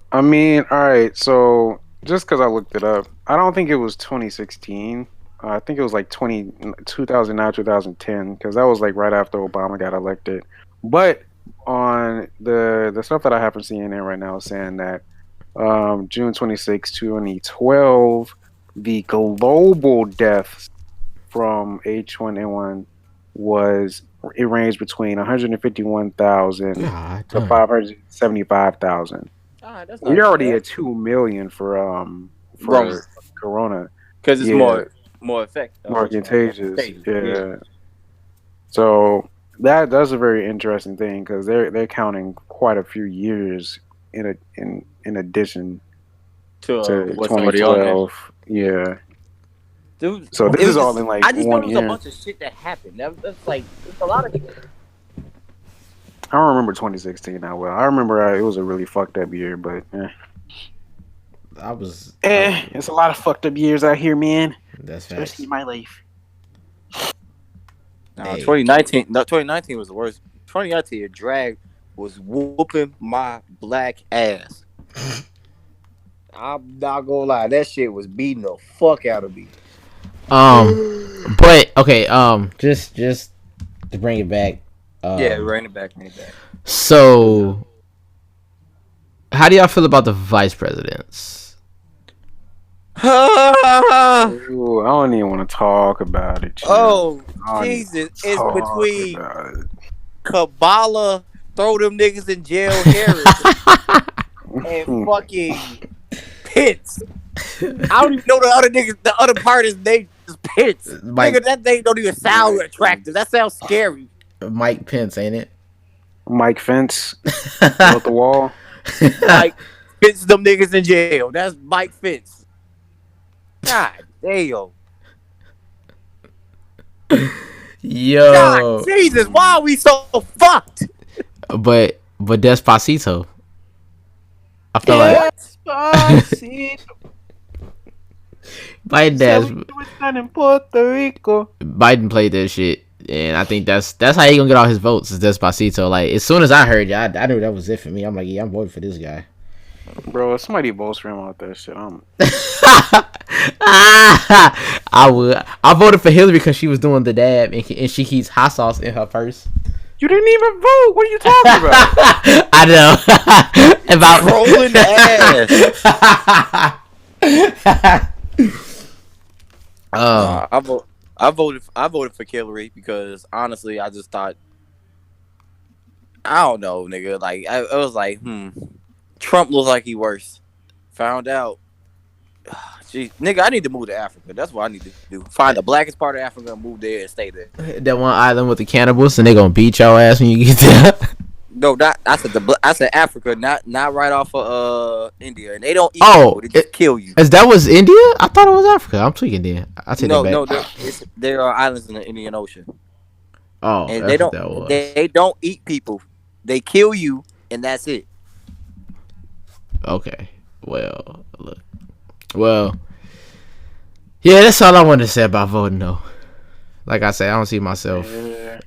I mean, all right. So just because I looked it up, I don't think it was 2016. I think it was like 2009, 2010, because that was like right after Obama got elected. But on the stuff that I have from CNN right now is saying that June 26, 2012, the global deaths from H1N1 it ranged between 151,000 to 575,000. We're already at 2 million for Corona because it's more effective, more contagious. Yeah. So that's a very interesting thing because they're counting quite a few years in addition to 2012. Yeah. Dude, so this is all in like I just know 1 it was year. a bunch of shit that happened. That's like it's a lot of. I don't remember 2016 that well. I remember it was a really fucked up year, but it's a lot of fucked up years out here, man. That's especially in my life. No, 2019 was the worst. 2019, drag was whooping my black ass. I'm not gonna lie, that shit was beating the fuck out of me. But okay, just to bring it back. Bring it back. So, how do y'all feel about the vice presidents? Ooh, I don't even want to talk about it. Oh, Jesus. It's between Kabbalah, throw them niggas in jail, Harris, and fucking Pitts. I don't even know the other niggas. The other part is they just Pitts. Nigga, that thing don't even sound attractive. That sounds scary. Mike Pence, ain't it? Mike Fence built the wall. Mike Pence them niggas in jail. That's Mike Fence. God damn. Yo. God, Jesus, why are we so fucked? But Despacito. I feel like Biden played that shit, and I think that's how he gonna get all his votes is Despacito. Like as soon as I heard it, I knew that was it for me. I'm like, yeah, I'm voting for this guy. Bro, if somebody votes for him out that shit, I would. I voted for Hillary because she was doing the dab, and she keeps hot sauce in her purse. You didn't even vote. What are you talking about? I know. About rolling ass. I voted for Hillary because honestly, I just thought, I don't know, nigga. Like I was like, Trump looks like he worse. Found out. Jeez, nigga, I need to move to Africa. That's what I need to do. Find the blackest part of Africa and move there and stay there. That one island with the cannibals, and they gonna beat your ass when you get there. No, not I said Africa, not right off of India, and they don't eat Oh, people; they just kill you. As that was India? I thought it was Africa. I'm tweaking then. I take that No, back. no, there are islands in the Indian Ocean, Oh, and that's what that was. they don't eat people; they kill you, and that's it. Okay. Well, look. Well, yeah, that's all I wanted to say about voting, though. Like I said, I don't see myself.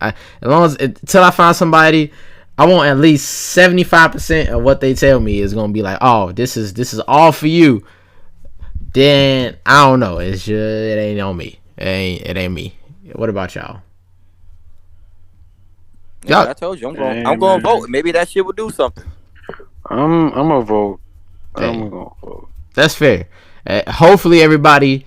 As long as until I find somebody, I want at least 75% of what they tell me is gonna be like, oh, this is all for you. Then I don't know. It ain't on me. It ain't me. What about y'all? Yeah, I told you, I'm going to vote. Maybe that shit would do something. I'm gonna vote. Dang. I'm gonna vote. That's fair. Hopefully everybody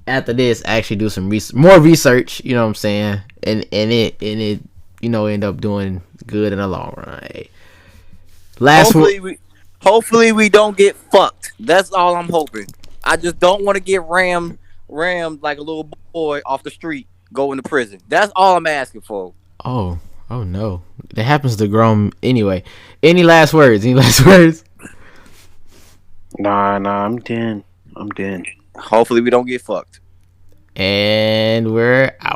after this actually do some more research, you know what I'm saying, and it end up doing good in the long run. Hey. Hopefully we don't get fucked. That's all I'm hoping. I just don't want to get rammed like a little boy off the street going to prison. That's all I'm asking for. Oh no, that happens to grown anyway. Any last words? Nah, I'm done. Hopefully we don't get fucked. And we're out.